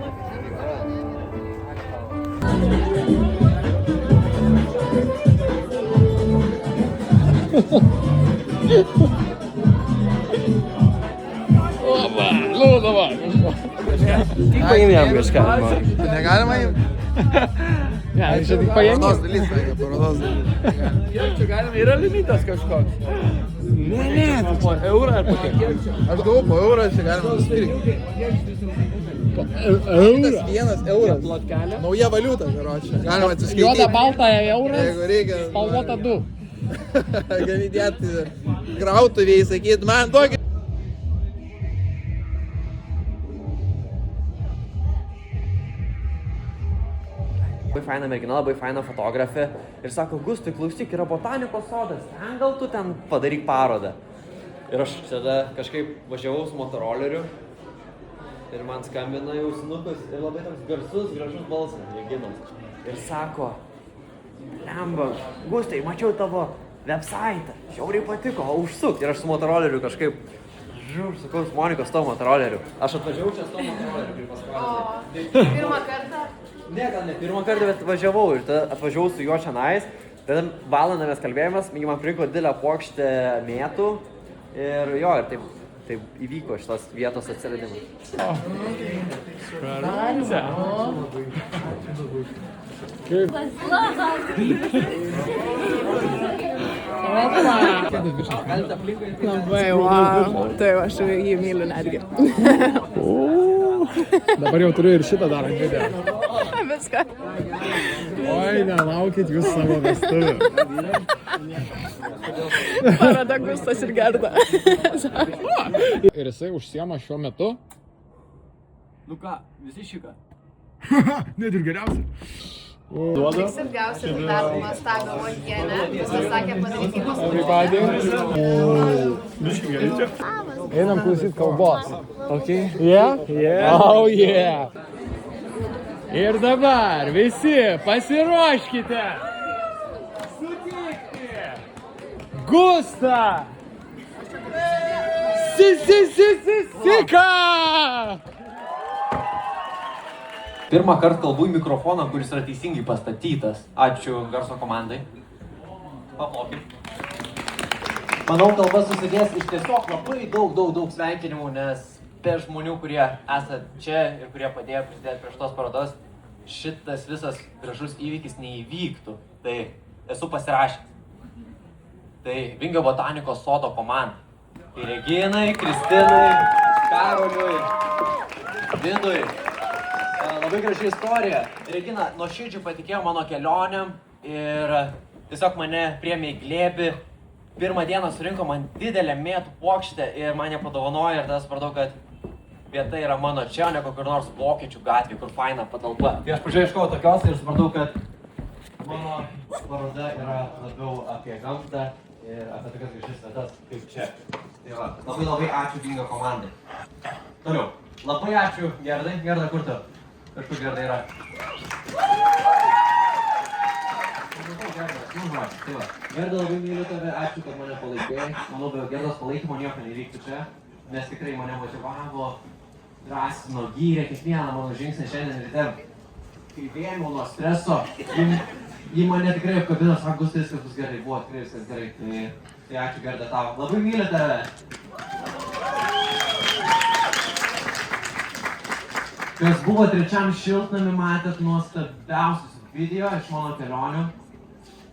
Davai. Paimėm kažką. Negalima imti? Ne, čia tik paėmė. Parodos dalis. Čia galima, yra limitas kažkoks. Ne, tai po eurą ar po kiek? Aš gavau po eurą, čia galima nusipirkti. Po eurą? 1 euras. Nauja valiuta, karočią. Galima atsiskaityti. Juoda balta euras, spalvota 2. Gali dėti krautuvėje, sakyti, man duokit. Labai faina mergina, labai faina fotografė. Ir sako, Gustai, klausyk, yra botanikos sodas, ten gal tu ten padaryk parodą. Ir aš tada kažkaip važiavau su motoroleriu. Ir man skambina jau snukus ir labai toks garsus, gražus balsas, Reginos. Ir sako, lemba, Gustai, mačiau tavo website, žiauriai patiko, užsuk. Ir aš su motoroleriu kažkaip, sakau, su Monikos tavo motoroleriu. Aš atvažiavau čia su tavo motoroleriu, kaip paskui. Pirmą kartą? Ne, gal ne pirmą kartą, bet važiavau ir tada atvažiavau su juo čionais. Tada valandą mes kalbėjomės, man priko didelę puokštę mėtų. Ir jo, ir taip įvyko šitos vietos atsiradimas. Labai, wow. Tai aš jį myliu netgi. Dabar jau turiu ir šitą darant video. Viską. Oi, nelaukit jūs savo vestuvių. Paroda Gustas ir Gerda. Ir jisai užsiema šiuo metu. Nu ką, visi šika. Net ir geriausia. Tiksit gausit dar nuostabę uogienę. Gustas sakė padaryti mūsų. Einam klausyt kalbos. Okay? Yeah? Yeah. Oh yeah. Ir dabar visi pasiruoškite. Sutikti. Gustą. Sika. Pirmą kartą kalbu į mikrofoną, kuris yra teisingai pastatytas. Ačiū garso komandai. Paplokim. Manau, kalba susidės iš tiesiog labai daug sveikinimų, nes be žmonių, kurie esat čia ir kurie padėjo prisidėti prie šitos parodos, šitas visas gražus įvykis neįvyktų. Tai esu pasirašęs. Tai Vingio botanikos sodo komanda. Tai Reginai, Kristinai, Karoliui, Vindui, labai graži istorija. Regina nuoširdžiai patikėjo mano kelionėm ir tiesiog mane priėmė į glėbį. Pirmą dieną surinko man didelę mėtų puokštę ir mane padovanojo ir tada supratau, kad vieta yra mano čia, o ne kokiur nors Vokiečių gatvė, kur faina patalpa. Tai aš pradžioj ieškojau tokios ir supratau, kad mano paroda yra labiau apie gamtą ir apie tokias gražias vietas kaip čia. Tai va, labai ačiū Vingio komandai. Toliau. Labai ačiū Gerdai. Gerda, kur tu? Kažkur Gerda yra. Tai va, Gerda, labai myliu tave, ačiū, kad mane palaikai. Manau, be Gerdos palaikymo nieko nevyktų čia, nes tikrai mane motyvavo, drąsino, gyrė kiekvieną mano žingsnį šiandien ryte. Kai vėmiau nuo streso, ji mane tikrai apkabino, sako, viskas bus gerai, buvo tikrai viskas gerai. Tai ačiū Gerda tau. Labai myliu tave. Kas buvo trečiam šiltnamį, matėt nuostabiausius video iš mano kelionių.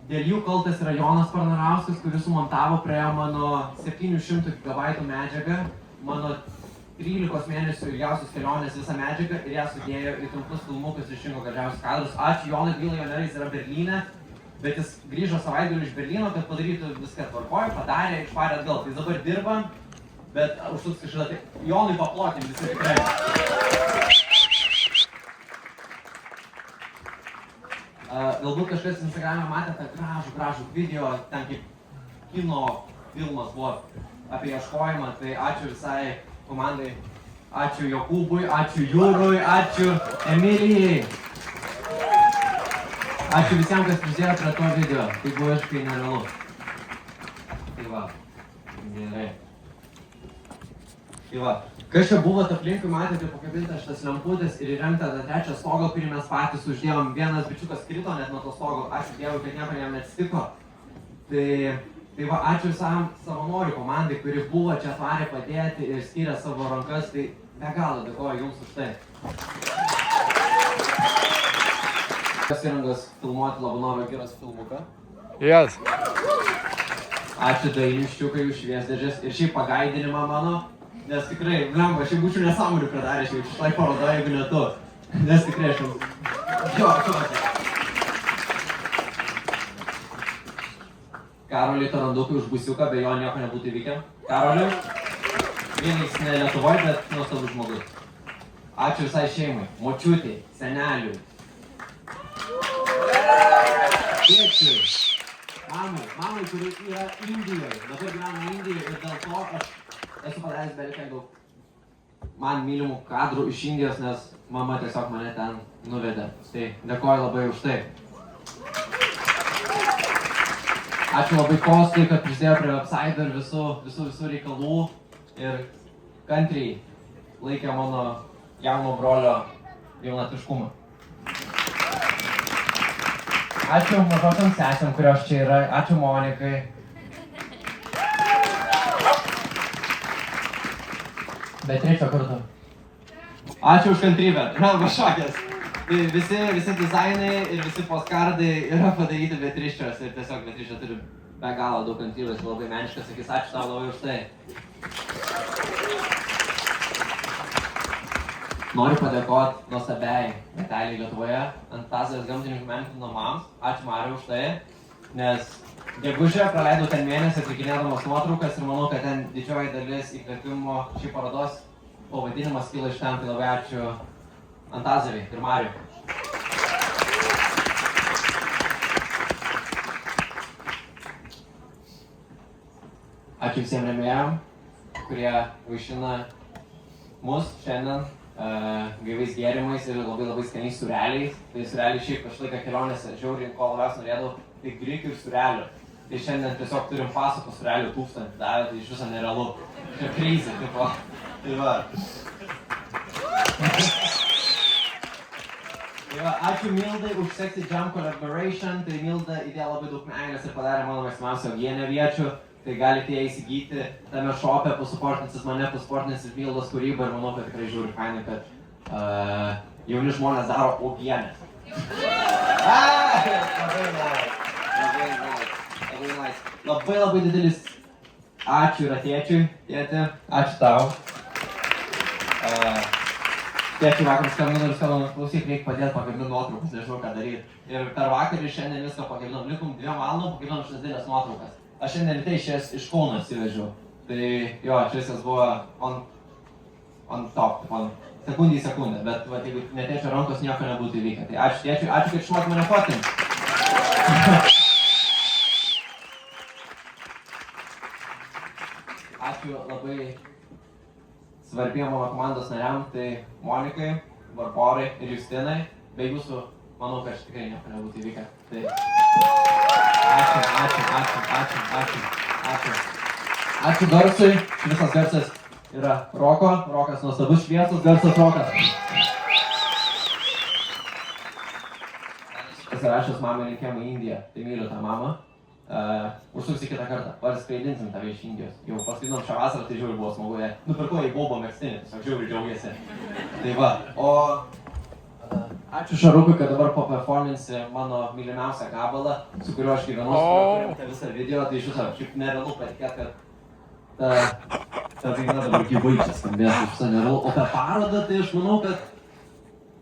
Dėl jų kaltas yra Jonas Parnarauskas, kuris sumontavo, praėjo mano 700 GB medžiagą, mano 13 mėnesių ilgiausios kelionės visą medžiagą ir ją sudėjo į trumpus filmukus ir išrinko gražiausius kadrus. Ačiū Jonui, Vilai Joneris yra Berlyne, bet jis grįžo savaitgalį iš Berlyno, kad padarytų viską tvarkoj, padarė, išvarė atgal. Tai dabar dirbam, bet užsuks kažkada. Tai Jonui paplokim visi tikrai. Galbūt kažkas Instagram'e matė tą gražų video, ten kaip kino filmas buvo apie ieškojimą, tai ačiū visai komandai, ačiū Jokūbui, ačiū Jūrui, ačiū Emilijai. Ačiū visiems, kas prisidėjo prie to video, tai buvo iškai nerealu. Tai va, gerai. Tai va, kas čia buvo aplinkui, matėte pakabintą šitas lemputės ir įrengtą tą trečią stogą, kurį mes patys uždėjom. Vienas bičiukas krito net nuo to stogo, ačiū Dievui, kad nieko jam neatsitiko. Tai va, ačiū visam savanorių komandai, kuri buvo čia atvarė padėti ir skyrė savo rankas, tai be galo dėkoju jums už tai. Įrangos filmuoti Labanoro Giros filmuką. Yes. Ačiū Dainiščiukai už šviesdėžės ir šį pagaidinimą mano. Nes tikrai, blemba, aš jau būčiau nesąmonių pradaręs jau šitai parodoje, jeigu ne tu. Nes tikrai aš jau... Jo, Karoliui Tarandukui už busiuką, be jo nieko nebūtų įvykę. Karoliui, vienais ne Lietuvoje, bet nuostabus žmogus. Ačiū visai šeimai, močiutei, seneliui. Tėčiui, mamai, kuri yra Indijoje. Dabar gyvena Indijoje ir dėl to aš esu padaręs beveik daug man mylimų kadrų iš Indijos, nes mama tiesiog mane ten nuvedė. Tai dėkoju labai už tai. Ačiū labai Kostui, kad prisidėjo prie website ir visų reikalų ir kantriai laikė mano jauno brolio jaunatviškumą. Ačiū mažosioms sesėm, kurios čia yra. Ačiū Monikai. Be trečio karto. Ačiū už kantrybę. Bravo, šokės. Visi dizainai ir visi postkardai yra padaryti Beatriščios ir tiesiog Beatriščia turi be galo daug kantrybės ir labai meniškas. Sakys, ačiū tau labai už tai. Noriu padėkoti nuostabiai vieteliai Lietuvoje, Antazijos gamtininkų menininkų namams. Ačiū Mariui už tai, nes gegužę praleidau ten mėnesį atlikinėdamas nuotraukas ir manau, kad ten didžioji dalis įkvėpimo šį parodos pavadinimas kilo iš ten, tai labai ačiū Antazijai ir Mariui. Ačiū visiems rėmėjam, kurie vaišina mus šiandien gaiviais gėrimais ir labai skaniais sureliais. Tai sureliai šiaip aš laiką kelionėse žiauriai, ko labiausiai norėdavau, tai grikių ir surelių. Tai šiandien tiesiog turim pasakos surelių 1000 davė, tai iš viso nerealu. Čia krizė, tipo. Tai va. Tai va, ačiū Mildai už Sexy Jam Collaboration. Tai Milda įdėjo labai daug meilės ir padarė mano mėgstamiausią uogienę viečių. Tai galite ją įsigyti tame šope, pasuportinsis mane, pasuportinsis Mildos kūrybą ir manau, kad tikrai žiūri fainai, kad jauni žmonės daro uogienės. Labai didelis ačiū yra tėčiui, tėti, ačiū tau. Tėčiui vakar skambinu ir skambinu, klausyk, reikia padėti pagaminti nuotraukas, nežinau ką daryti. Ir per vakarį šiandien viską pagaminam, likom 2 valandom, pagaminam šitas didelės nuotraukas. Aš šiandien ryte išėjęs iš Kauno atsivežiau. Tai jo, čia viskas buvo on top, sekundį į sekundę, bet va, jeigu ne tėčio rankos nieko nebūtų įvykę. Tai ačiū tėčiui, ačiū, kad išmokė mane fotinti. Ačiū labai svarbiem mano komandos nariam, tai Monikai, Barborai ir Justinai. Be jūsų, manau, kad tikrai nieko nebūtų įvykę. Tai ačiū. Ačiū garsui, visas garsas yra Rokas nuostabus šviesus, garsas Rokas. Pasirašęs mamai linkėjimą į Indiją, tai myliu tą mamą. Užsuksi kitą kartą, parskraidinsim tave iš Indijos. Jau paskaidinom šią vasarą, tai žiauriai buvo smagu. Nupirkau į Bobo megztinį, tiesiog žiauriai džiaugiasi. Tai va, o ačiū Šarukui, kad dabar paperforminsi mano mylimiausią gabalą, su kuriuo aš gyvenu, su kuriuo turim tą visą video. Tai iš viso, šiaip nerealu patikėt, kad ta daina dabar gyvai čia skambės, iš viso nerealu. O per parodą, tai aš manau, kad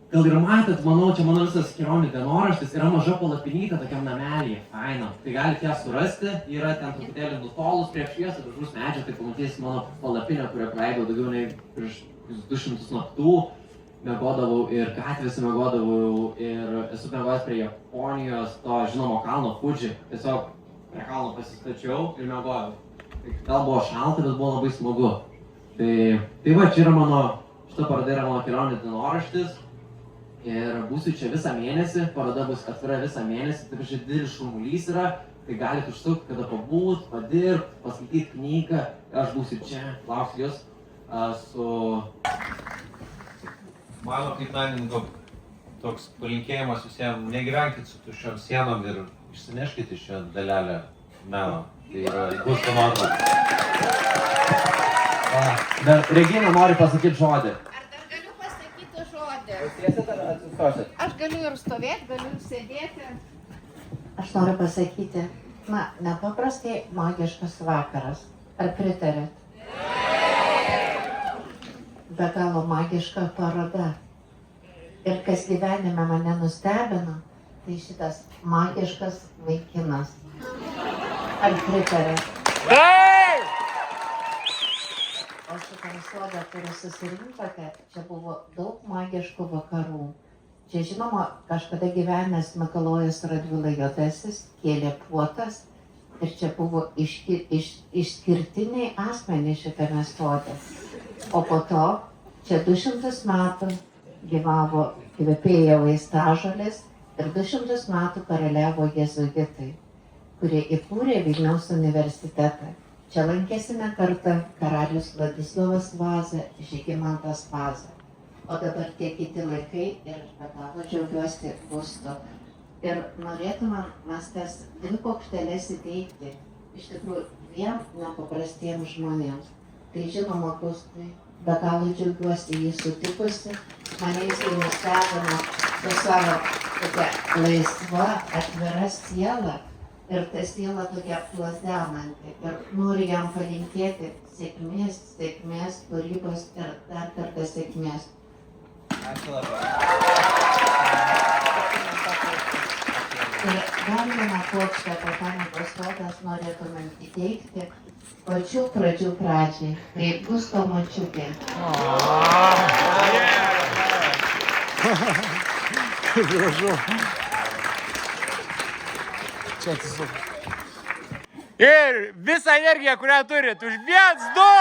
gal ir matėt, manau, čia mano visas kelionių dienoraštis yra maža palapinytė tokiam namelyje, faina. Tai galite ją surasti, yra ten truputėlį nutolus prieš šviesą, gražus medžio, tai pamatysit mano palapinę, kurią praleidau daugiau nei prieš 200 naktų. Miegodavau ir gatvėse miegodavau ir esu miegojęs prie Japonijos, to žinomo kalno Fuji. Tiesiog prie kalno pasistačiau ir miegojau. Gal buvo šalta, bet buvo labai smagu. Tai va, čia yra šita paroda yra mano kelionių dienoraštis. Ir būsiu čia visą mėnesį, paroda bus atvira visą mėnesį, taip šiandien didelis šurmulys yra, tai galite užsukti, kada pabūt, padirbt, paskaityti knygą. Aš būsiu čia, lauksiu jūs su... Mano kaip menininko toks palinkėjimas visiems, negyvenkit su tuščiom sienom ir išsineškit iš čia dalelę meno. Tai yra Gusto nuotrauka. Bet Regina nori pasakyti žodį. Aš galiu ir stovėti, galiu ir sėdėti. Aš noriu pasakyti, nepaprastai magiškas vakaras. Ar pritarėt? Be galo magiška paroda. Ir kas gyvenime mane nustebino, tai šitas magiškas vaikinas. Ar pritarėt? O šitam sodą, kurį susirinkote, čia buvo daug magiškų vakarų. Čia žinoma, kažkada gyvenęs Mikalojus Radvila Juodasis kėlė puotas ir čia buvo išskirtiniai asmenys šitame sode. O po to čia 200 metų gyvavo kvepėjo vaistažolės ir 200 metų karaliavo jėzuitai, kurie įkūrė Vilniaus universitetą. Čia lankėsi ne kartą karalius Vladislovas Vaza, Žygimantas Vaza. O dabar tie kiti laikai ir be galo džiaugiuosi Gusto. Ir norėtume mes tas 2 paukšteles įteikti iš tikrųjų 2 nepaprastiems žmonėms. Tai žinoma Gustui, be galo džiaugiuosi jį sutikusi, mane jisai nustebino su savo tokia laisva, atvira siela. Ir ta siela tokia plazdenanti. Ir noriu jam palinkėti sėkmės, kūrybos ir dar kartą sėkmės. Ačiū labai. Ir dar vieną puokštę botanikos sodas norėtumėm įteikti pačių pradžių pradžiai, kaip Gusto močiutė. Gražu. Čia atsisuk. Ir visą energiją, kurią turit, už 1, 2!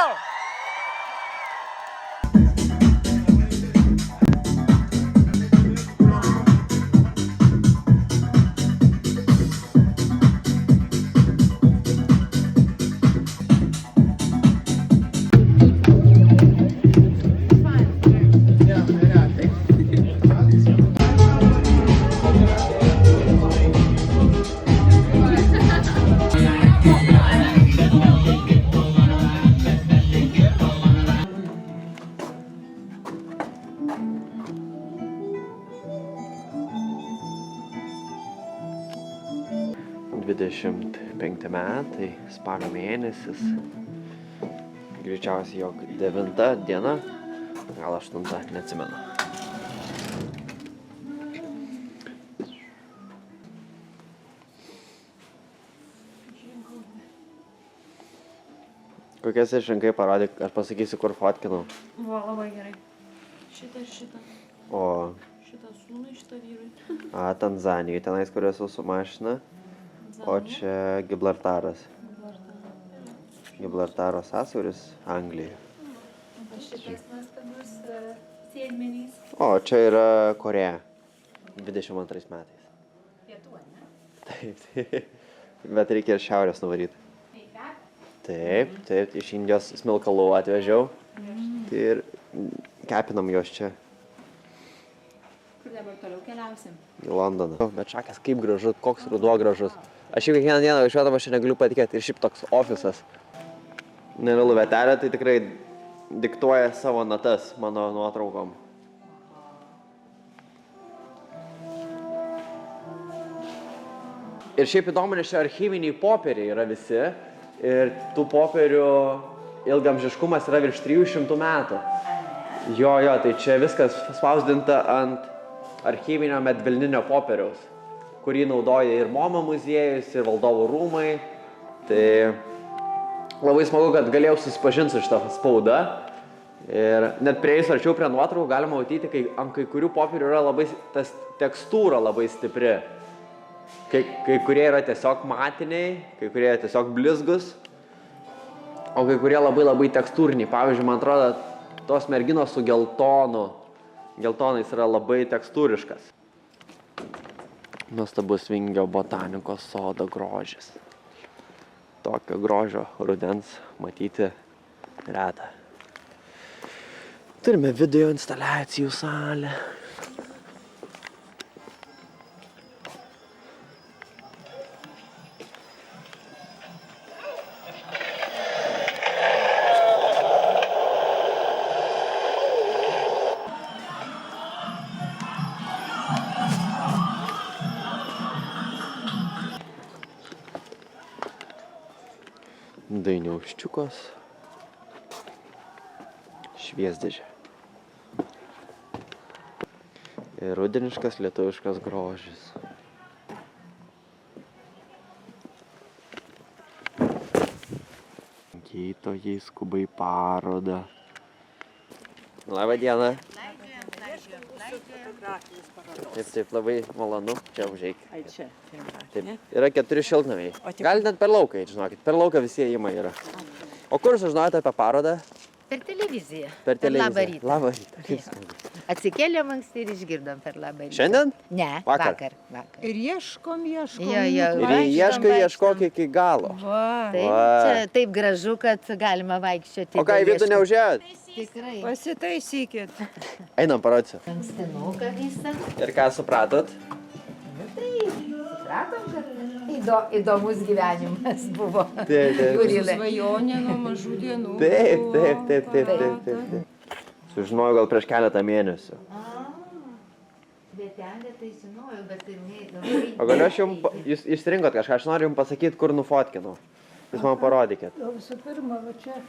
Metai, spalio mėnesis, greičiausiai jog 9 diena, gal 8, neatsimenu. Kokias išrinkai parodyk, aš pasakysiu, kur fotkinau. Va, labai gerai. Šitą ir šitą. O, Šitą sūnui, šitą vyrui. Tanzanijai, tenais, kur esu su mašina. O čia Gibraltaras. Gibraltaro sąsiauris Anglijoje. Šitas nuostabus sėdmenys. O, čia yra Koreja. 22 metais. Pietų, ne? Taip. Bet reikia ir šiaurės nuvaryti. Taip, iš Indijos smilkalų atvežiau. Ir kepinam jos čia. Kur dabar toliau keliausim? Į Londoną. Bet šakės, kaip gražu, koks ruduo gražus. Aš jau kiekvieną dieną važiuodama aš negaliu patikėti. Ir šiaip toks ofisas. Nevėlų vietelė, tai tikrai diktuoja savo natas mano nuotraukom. Ir šiaip įdomu, nes čia archyviniai popieriai yra visi. Ir tų popierių ilgamžiškumas yra virš 300 metų. Jo, tai čia viskas spausdinta ant archyvinio medvilninio popieriaus, kurį naudoja ir Momo muziejus, ir Valdovų rūmai. Tai labai smagu, kad galėjau susipažinti su šitą spaudą. Ir net prieis arčiau prie nuotraukų galima matyti, kai ant kai kurių popierių yra labai, tas tekstūra labai stipri. Kai kurie yra tiesiog matiniai, kai kurie tiesiog blizgus, o kai kurie labai tekstūriniai. Pavyzdžiui, man atrodo, tos merginos su geltonais yra labai tekstūriškas. Nuostabus Vingio botanikos sodo grožis. Tokio grožio rudens matyti reta. Turime video instaliacijų salę. Dainiauščiukos, šviesdėžė. Ir rudeniškas lietuviškas grožis. Lankytojai skuba į parodą. Labą dieną. Taip, labai malonu. Čia užeik. Ai čia. Taip, yra 4 šiltnamiai. Galite net per lauką, žinokit. Per lauką visi įėjimai yra. O kur sužinojote apie parodą? Per televiziją. Per televiziją. Labą rytą. Labą rytą. Kaip smagu. Atsikėlėm anksti ir išgirdom per labą rytą. Šiandien? Ne, Vakar. Ir ieškom. Jo. Ir ieškok iki galo. Taip, čia taip gražu, kad galima vaikščioti. O ką, į vidų neužėjot? Tikrai. Pasitaisykit. Einam, parodysiu. Ankstinuką visą. Ir ką supratot? Tai supratom, kad įdomus gyvenimas buvo. Taip. Svajonė nuo mažų dienų. Taip. Sužinojau gal prieš keletą mėnesių. Bet ten tai žinojau, bet ir neįdomu. O galiu aš jums, jūs išsirinkot kažką, aš noriu jums pasakyti, kur nufotkinau. Jūs man parodykit. Visų pirma, va čia.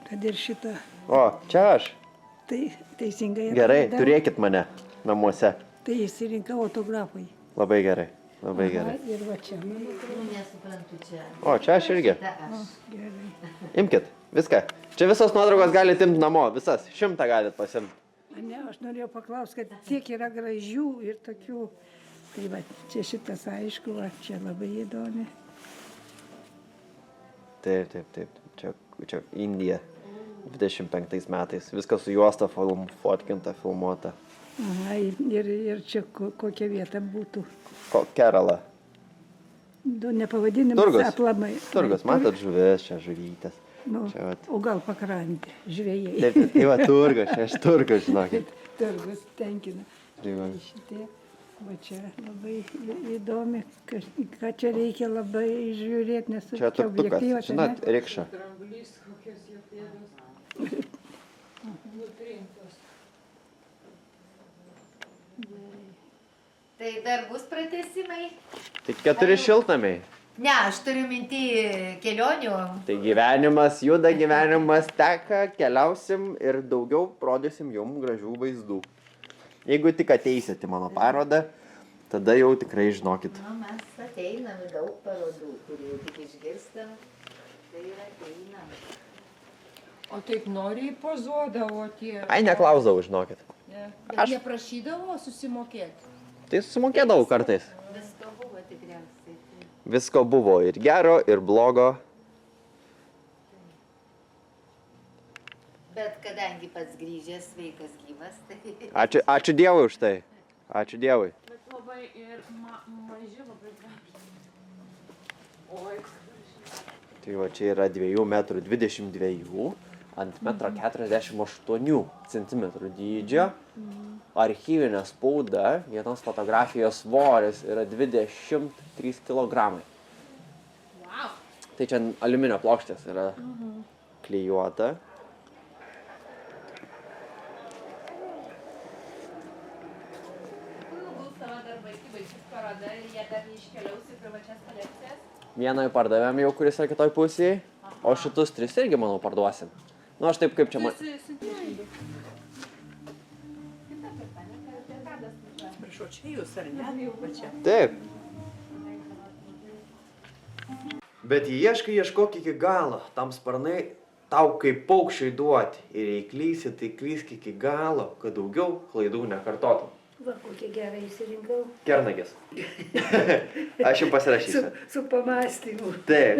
Kad ir šitą. O, čia aš. Tai teisingai. Gerai, turėkit mane namuose. Tai išsirinkau autografai. Labai gerai. Ir va čia. Nesuprantu čia. O, čia aš irgi. Gerai. Imkit, viską. Čia visos nuotraukos galite imti namo, visas. 100 galite pasimti. Ne, aš norėjau paklausti, kad tiek yra gražių ir tokių. Tai va, čia šitas aišku, va, čia labai įdomi. Taip. Čia Indija. 25 metais. Viskas su juosta fotkinta, filmuota. Aha, ir čia kokia vieta būtų. Kerala. Nepavadinimas Turgus. aplamai. Turgus, matot žuvis, čia žuvytės. Nu, o gal pakrantė, žvejai. Tai va, Turgus, čia aš Turgus, žinokit. Turgus tenkina. Tai va. Šitie, va čia labai įdomi, ką čia reikia labai žiūrėti, nes Čia tuktukas, žinot, rikša. Tai dar bus pratęsimai? Tai 4 šiltnamiai. Ne, aš turiu minti kelionių. Tai gyvenimas juda, gyvenimas teka, keliausim ir daugiau rodysim jums gražių vaizdų. Jeigu tik ateisit į mano parodą, tada jau tikrai žinokit. Mes ateinam į daug parodų, kurių tik išgirstam. O taip noriai pozuodavo tie. Ai, neklausdavau, žinokit. Bet neprašydavo susimokėti. Tai susimokėdavau kartais. Visko buvo tikriausiai. Visko buvo ir gero, ir blogo. Bet kadangi pats grįžęs, sveikas gyvas, tai... Ačiū Dievui už tai. Ačiū Dievui. Bet labai ir maži labai gražūs. Oi, Tai va, čia yra 2,22 m, ant 1,48 cm dydžio. Archyvinė spauda, vienos fotografijos svoris yra 23 kg. Wow. Tai čia aliuminio plokštės yra klijuota. Vieną pardavėm jau, kuris yra kitoj pusėje, o šitus 3 irgi, manau, parduosim. Nu, aš taip kaip čia Prašau, čia jūs, ar ne? Čia. Taip. Bet ieškok iki galo, tam sparnai tau kaip paukščiai duoti. Ir jei klysi, tai klysk iki galo, kad daugiau klaidų nekartotum. Va, kokią gerą įsirinkau. Kernagis. Aš jums pasirašysiu. Su pamastymu. Taip.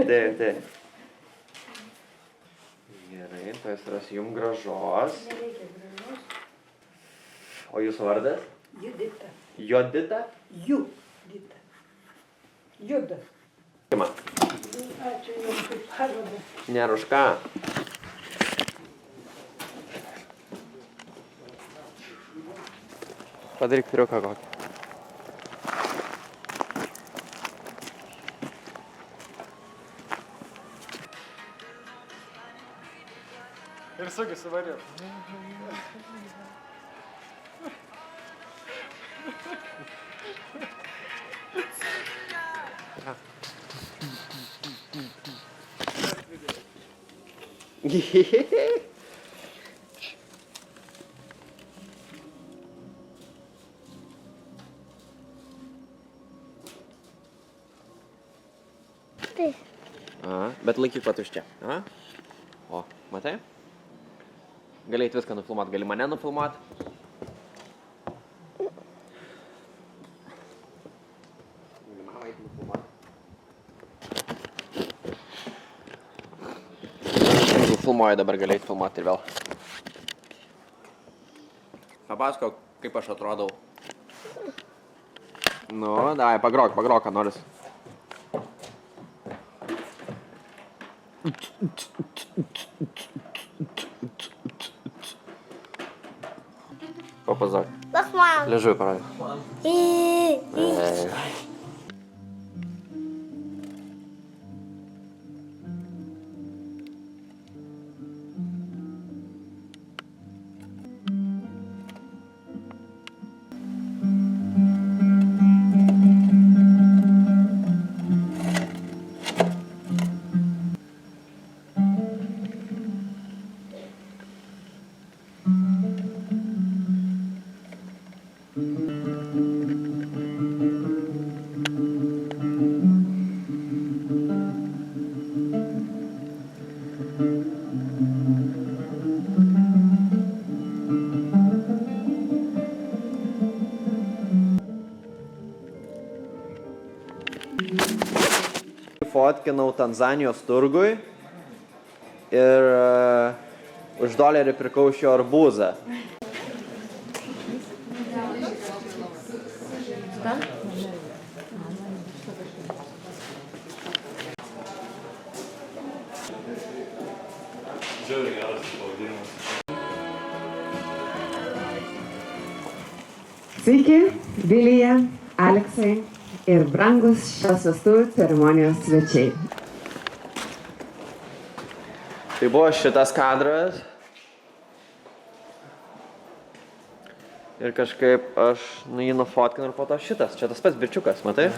Gerai, tai surasiu jums gražos. Nereikia gražos. O jūsų vardas? Judita. Jodita? Judita. Juda. Ima. Ačiū jums kaip parodą. Nėra už ką. Padaryk triuką kokį. Ir sugi suvariu. Bet laikyk pat už čia. O, matai? Gali eit viską nufilmuot, gali mane nufilmuot. Gali mamą eit nufilmuot. Jeigu filmuoju, dabar gali eit filmuot ir vėl. Papasakok, kaip aš atrodau. Nu, davai, pagrok, ką noris. Попозак. Лежу, правильно. Fotkinau Tanzanijos turgui ir už $1 pirkau šio arbūzą. Sveiki, Vilija, Aleksai ir brangus šios vestuvių ceremonijos svečiai. Tai buvo šitas kadras. Ir kažkaip aš jį nufotkinau ir po to šitas. Čia tas pats bičiukas, matai?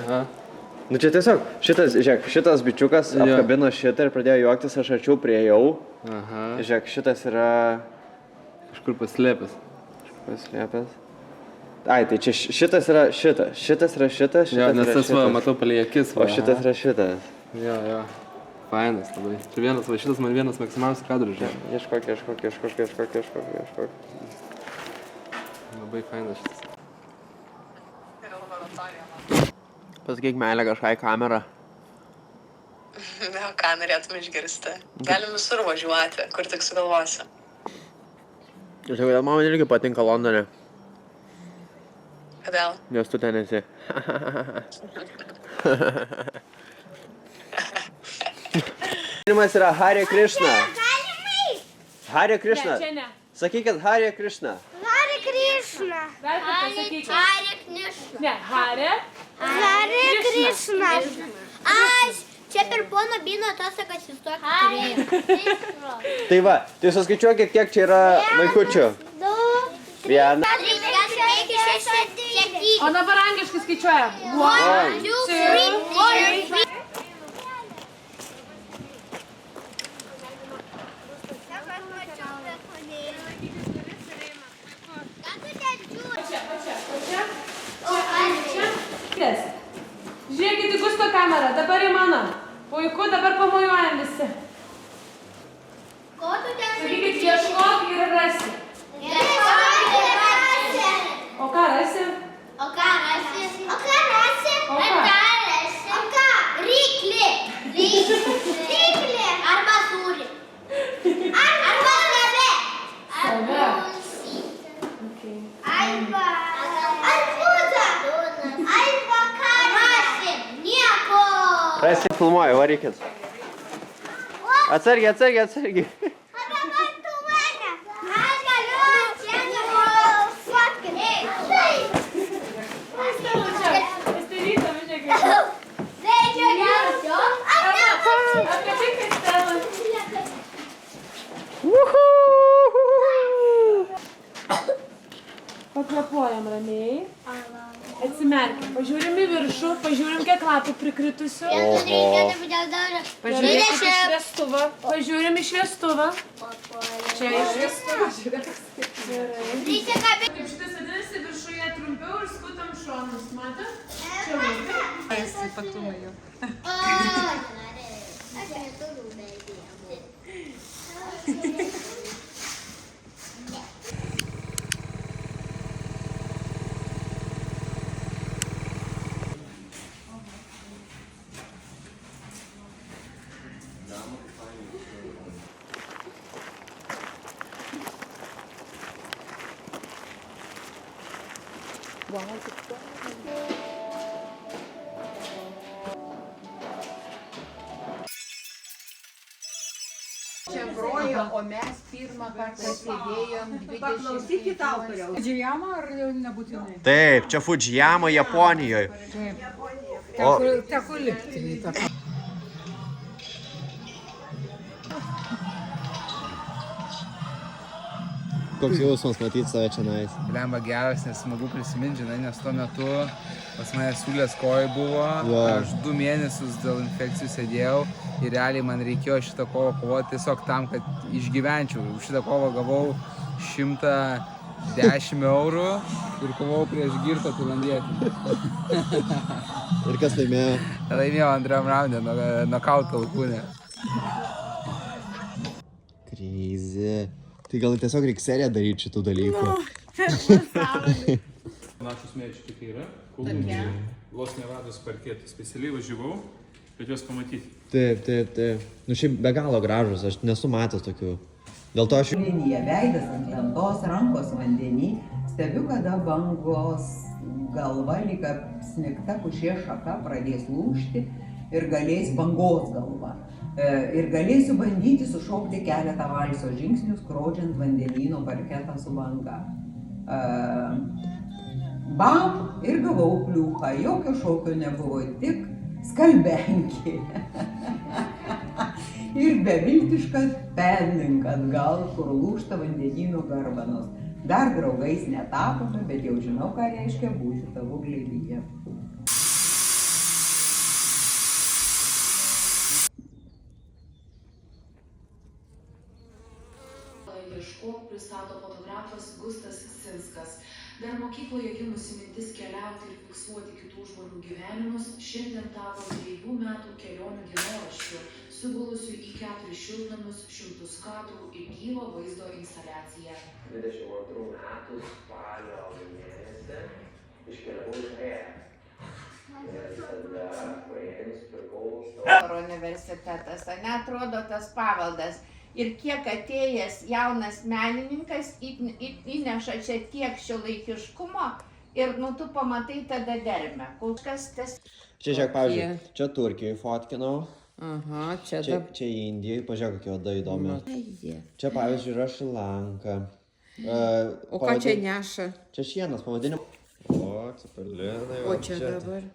Nu čia tiesiog, šitas bičiukas apkabino šitą ir pradėjo juoktis, aš arčiau priėjau. Žiūrėk, šitas yra... Kažkur paslėpęs. Ai, tai čia šitas yra šitas yra šitas, šitas yra šitas. Nes tas va, matau palei akis. O šitas yra šitas. Jo. fainas labai. Čia vienas, va šitas man vienas maksimaliausių kadrų, žinai. Ieškok. Labai fainas šitas. Pasakyk meilę kažką į kamerą. O ką norėtum išgirsti? Galim visur važiuoti, kur tik sugalvosi. Ir tai, man irgi patinka Londone. Kodėl? Nes tu ten esi. Pavadinimas yra Hare Krishna. Hare Krishna. Sakykit Hare Krishna. Hare Krishna. Hare Krishna. Ne, Hare. Hare Krishna. Aš čia per pono Bino atasakas įstok turėjau. Tai va, tai suskaičiuokit, kiek čia yra vaikučių. 1. O dabar angliškai skaičiuojam. 1, 2, 3, 4. Žiūrėkit į Gusto kamerą, dabar į mano. Puiku, dabar pamojuojam visi. Sakykit, ieškok ir rasi. O ką rasi? Ryklį. Arba sūrį. Arba save. Save. Arba arbūzą. Arba ką rasi. Nieko. Rasi, filmuoju, varykit. Atsargiai. Pakvapuojam ramiai. Atsimerkim. Pažiūrim į viršų, pažiūrim, kiek lapų prikritusių. Pažiūrim į šviestuvą. Pažiūrim į šviestuvą. Čia į šviestuvą. Šitas vadinasi viršuje trumpiau ir skutam šonus. Matot? Čia vaikai. Ypatumai jau. Čia grojo, o mes pirmą kartą sėdėjom 20. Paklausykit autoriaus. Fudžijama ar jau nebūtinai? Taip, čia Fudžijama, Japonijoje. Taip. Teko lipti į tą. Koks jausmas matyti save čia nais? Lemba geras, nes smagu prisiminti, žinai, nes tuo metu pas mane siūlės kojai buvo, aš 2 mėnesius dėl infekcijų sėdėjau ir realiai man reikėjo šitą kovą kovoti tiesiog tam, kad išgyvenčiau. Už šitą kovą gavau 110 eurų ir kovau prieš Girtą tailandietį. Ir kas laimėjo? Laimėjau antram raunde, nokauto alkūnę. Crazy. Tai gal tiesiog reikia seriją daryti šitų dalykų. Panašus mėčių tokie yra, Kolumbija, Los Nevados parkėtų. Specialiai važiavau, kad juos pamatyti. Taip. Nu šiaip be galo gražus, aš nesu matęs tokių. Dėl to aš... Linija, veidas ant lentos, rankos vandenį, stebiu, kada bangos galva lyg apsnigta pušies šaka pradės lūžti ir galės bangos galva. Ir galėsiu bandyti sušokti keletą valso žingsnių, skrodžiant vandenyno parketą su banga. Bam! Ir gavau pliūchą. Jokio šokio nebuvo, tik skalbenkė. Ir beviltiškas pendink atgal, kur lūžta vandenyno garbanos. Dar draugais netapome, bet jau žinau, ką reiškia būti tavo glėbyje. Ieškok pristato fotografas Gustas Sinskas. Dar mokykloje gimusi mintis keliauti ir fiksuoti kitų žmonių gyvenimus šiandien tapo 2 metų kelionių dienoraščiu, sugulusiu į 4 šiltnamius, 100 kadrų ir gyvo vaizdo instaliaciją. 22 metų spalio mėnesį iškeliavau iš Rėją. Ir tada praėjus pirkau Universitetas, neatrodo tas paveldas. Ir kiek atėjęs jaunas menininkas įneša čia tiek šiuolaikiškumo ir, tu pamatai tada dermę. Kažkas tas... Čia, žiūrėk, pavyzdžiui, čia Turkijoje fotkinau. Aha, čia Čia Indijoje, pažiūrėk, kokia oda įdomi. Čia, pavyzdžiui, yra Šrilanka. O ką čia neša? Čia šienas, pavadinimu. O, cepelinai. O čia dabar?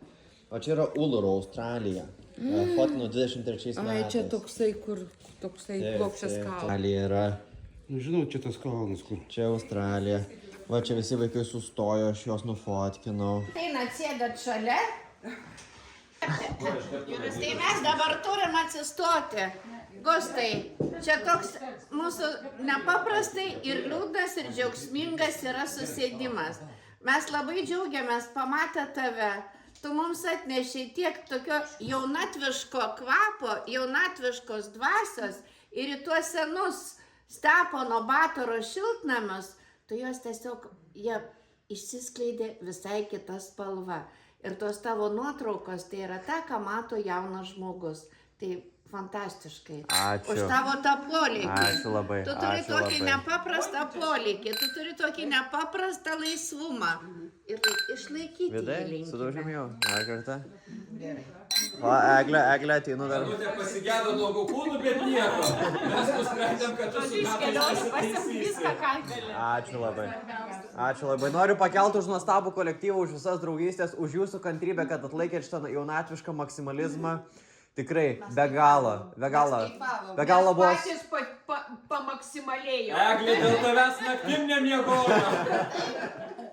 O čia yra Uluru, Australija. Fotkinau 23 metais. Ai, čia toksai, kur toksai plokščias kalnas. Australija yra. Žinau, čia tas kalnas, kur. Čia Australija. Va, čia visi vaikai sustojo, aš juos nufotkinau. Tai atsėdat šalia. Tai mes dabar turim atsistoti. Gustai, čia toks mūsų nepaprastai ir liūdnas ir džiaugsmingas yra susėdimas. Mes labai džiaugiamės pamatę tave. Tu mums atnešiai tiek tokio jaunatviško kvapo, jaunatviškos dvasios ir į tuos senus Stepono Batoro šiltnamius, tu juos tiesiog, jie išsiskleidė visai kita spalva. Ir tos tavo nuotraukos, tai yra ta, ką mato jaunas žmogus. Tai fantastiškai. Ačiū. Už tavo tą polėkį. Ačiū labai. Tu turi tokį nepaprastą polėkį, tu turi tokį nepaprastą laisvumą. Ir išlaikyti jį Vidai, linki. sudaužėm jau. Dar kartą. Gerai. O, Eglė, ateinu dar. Pasigėdo blogų kūnų, bet nieko. Mes nusprendėm, kad tu su metais pasitaisysi. Ačiū labai. Ačiū labai. Noriu pakelti už nuostabų kolektyvą, už visas draugystės, už jūsų kantrybę, kad atlaikėt šitą jaunatvišką maksimalizmą. Tikrai, be galo buvo. Mes patys pamaksimalėjom. Eglė, dėl tavęs naktim nemiegojo.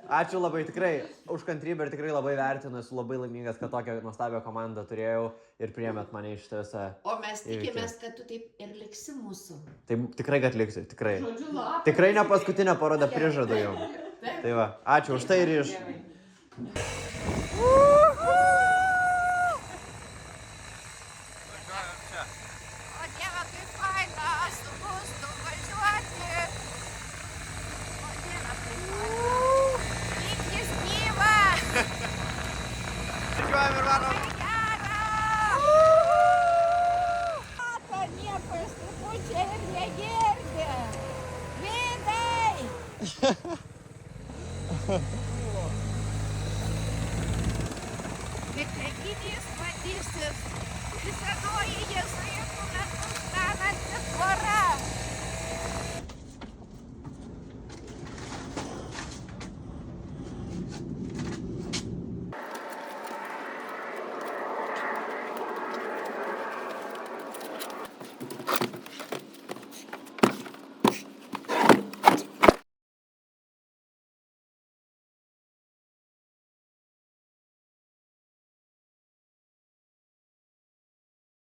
Ačiū labai, tikrai, už kantrybę ir tikrai labai vertinu, esu labai laimingas, kad tokią nuostabią komandą turėjau ir priėmėt mane iš visą. O mes tikimės, kad tu taip ir liksi mūsų. Tai tikrai, kad liksiu, tikrai. Tikrai ne paskutinę parodą prižadu jau. Tai va, ačiū už tai ir iš. O Dieve, kaip faina, su Gustu važiuoti. O Dieve, kaip faina. Lyg jis gyva. Važiuojam ir varom. Mato, nieko iš trupučiai ir negirdi. Vidai. Vikreginys matysis. Senoji jėzuitų metu stananti tvora.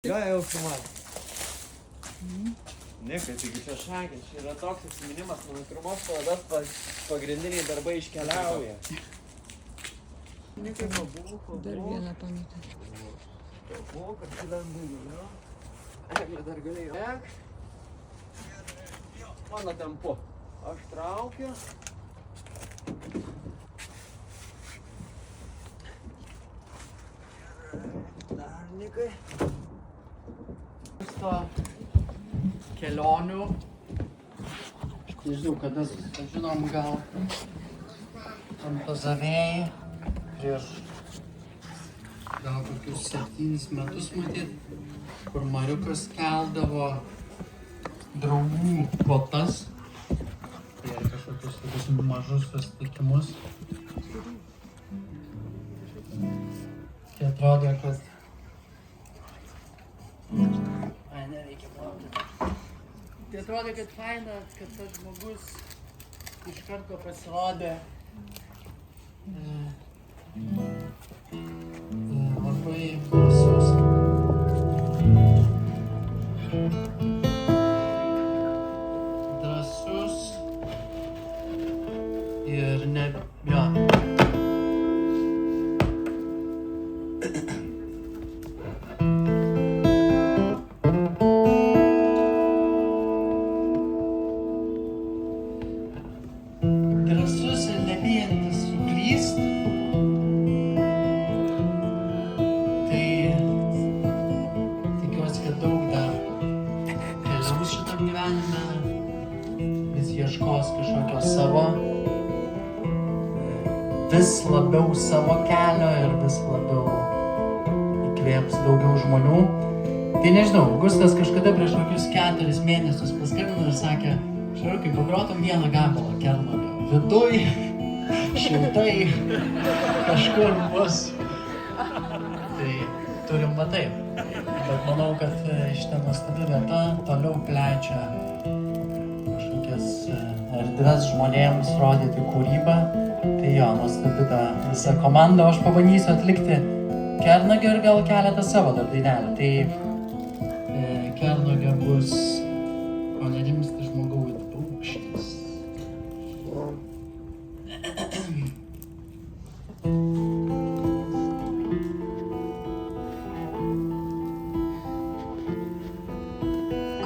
Jo, jau filmuoju. Ne, kad taigi čia šakės, čia yra toks atsiminimas, mano pirmos parodos pagrindiniai darbai iškeliauja. Dar vieną pamatę. Buvo, kad gyvendu jo. Eglė dar galėjo. Mano tempu. Aš traukiu. Darnikai. Kelionių. Nežinau, kada susipažinom, gal Antazavėjai prieš gal kokius 7 metus matyt, kur Mariukas keldavo draugų kvotas ir kažkokius tokius mažus susitikimus. Tai atrodo, kad Tai atrodo, kad faina, kad tas žmogus iš karto pasirodė labai drąsus. Drąsus ir ne, jo, vis labiau savo kelio ir vis labiau įkvėps daugiau žmonių. Tai nežinau, Gustas kažkada prieš kokius 4 mėnesius paskambino ir sakė, Šarukai, pagrotum vieną gabalą Kernagio. Viduj, šiltai, kažkur bus. Tai turim va taip. Bet manau, kad šitą nuostabi vieta toliau plečia kažkokias erdves žmonėms rodyti kūrybą. Tai jo, nuostabi ta visa komanda, o aš pabandysiu atlikti Kernagio ir gal keletą savo dar dainelių. Tai Kernagio bus Ko nerimsti žmogau it paukštis.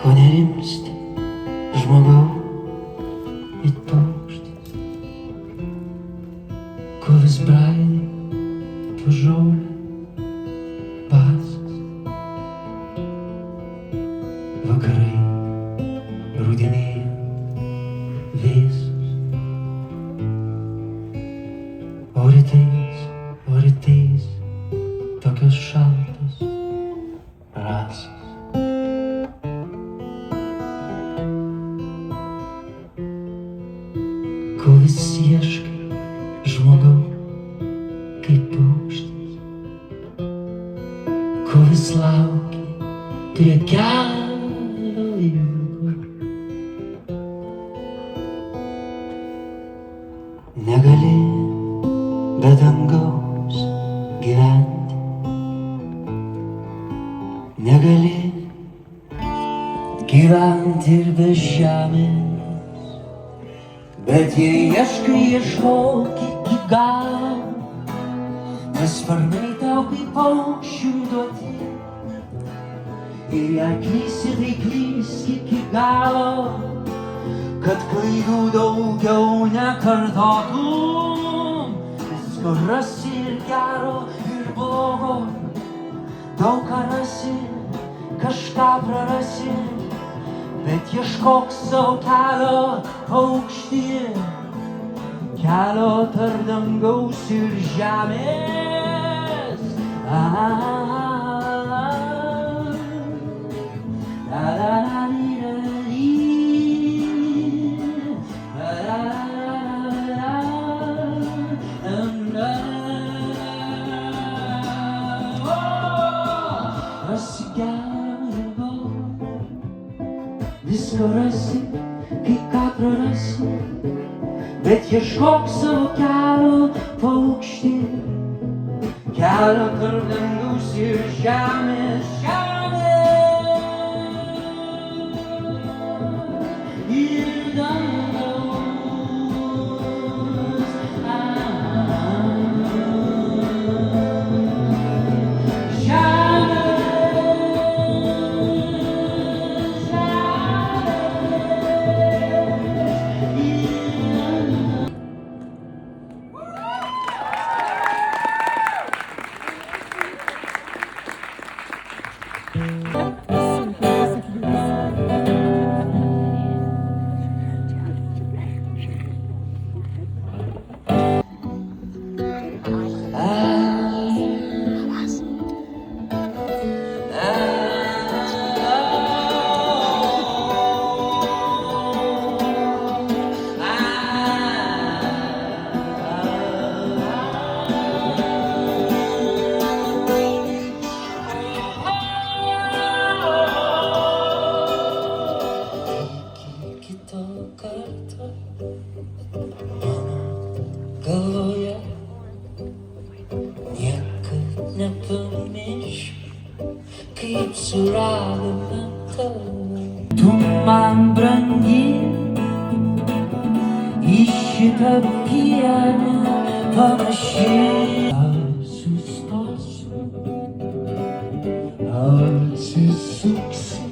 Ko nerimsti žmogau it paukštis, ko vis braidai po žolę pasas. Vakarai rudenėja vėsus, o rytais tokios šaltos rasos. Ko vis ieškai žmogau kaip paukštis, ko vis lauki prie kelio ilgo. Negali be dangaus gyventi, negali gyventi ir be žemės, bet jei ieškai, ieškok iki galo, nes sparnai tau kaip paukščių duoti. Ir jei klysi, tai klysk iki galo, kad klaidų daugiau nekartotum. Visko rasi ir gero, ir blogo, daug ką rasi, kažką prarasi, bet ieškok savo kelio, paukšti, kelio tarp dangaus ir žemės. Rasi gerą ir blogą, visko rasi, kai ką prarasi, bet ieškok savo kelio, paukšti, kelio tarp dangaus ir žemės. Ir dangaus. Galvoje niekad nepamiršiu, kaip suradome tave. Tu man brangi, į šitą pienę panaši. Ar sustosiu, ar atsisuksi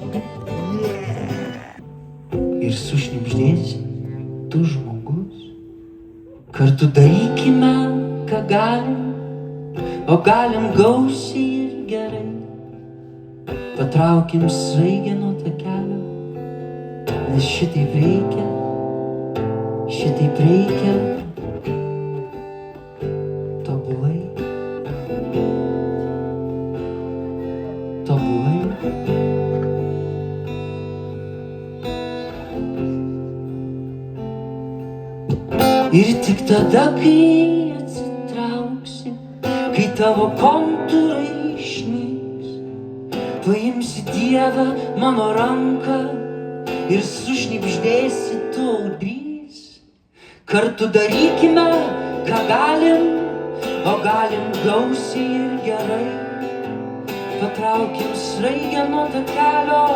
ir sušnibždėsi, tu žmogus. Kartu darykime, ką galim, o galim gausiai ir gerai. Patraukim sraigę nuo takelio, nes šitaip reikia, šitaip reikia. tobulai. Ir tik tada, kai atsitrauksi, kai tavo kontūrai išnyks, paimsi Dievą mano ranką ir sušnibždėsi tu audrys. Kartu darykime, ką galim, o galim gausiai ir gerai. Patraukim sraigę nuo takelio,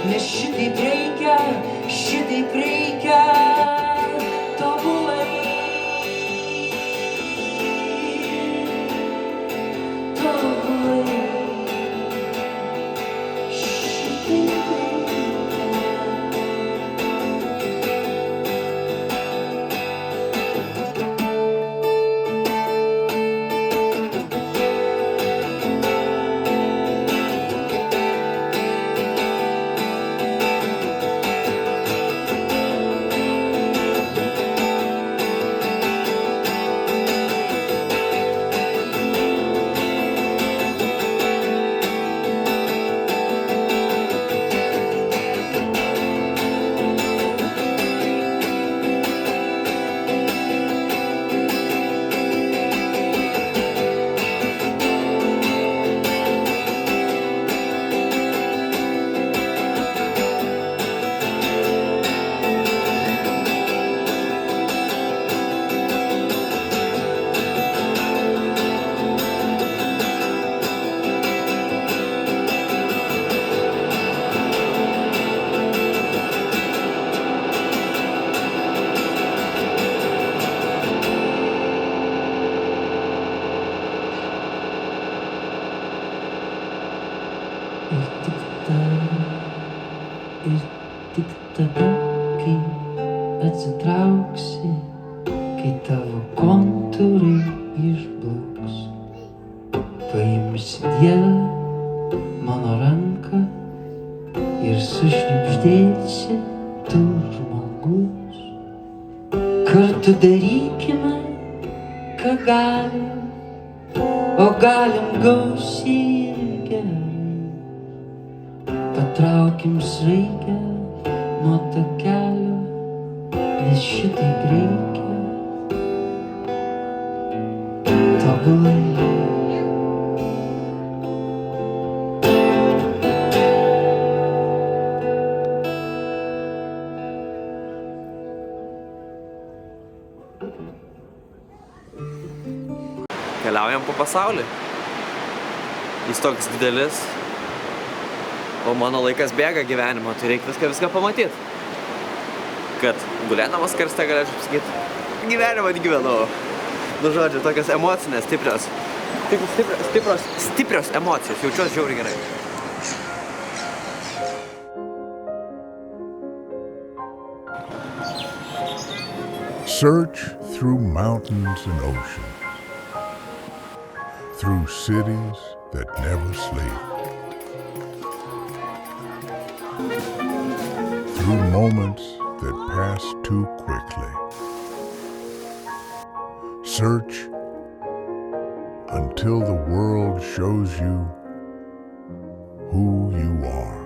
nes šitaip reikia tobulai. Ir tik tada, kai atsitrauksi, kai tavo kontūrai išbluks, paimsi Dievą mano ranką ir sušnibždėsi tu žmogus. Kartu darykime, ką galim, o galim gausiai ir gerai. Patraukim sraigę nuo takelio, nes šitaip reikia tobulai. Keliaujam po pasaulį. Jis toks didelis. O mano laikas bėga gyvenimo, tai reikia viską pamatyti. Kad gulėdamas karste galėčiau pasakyti, gyvenimą gyvenau. Nu žodžiu, tokios emocinės, stiprios emocijos, jaučiuosi žiauriai gerai. Search through mountains and oceans, through cities that never sleep, through moments that pass too quickly. Search until the world shows you who you are.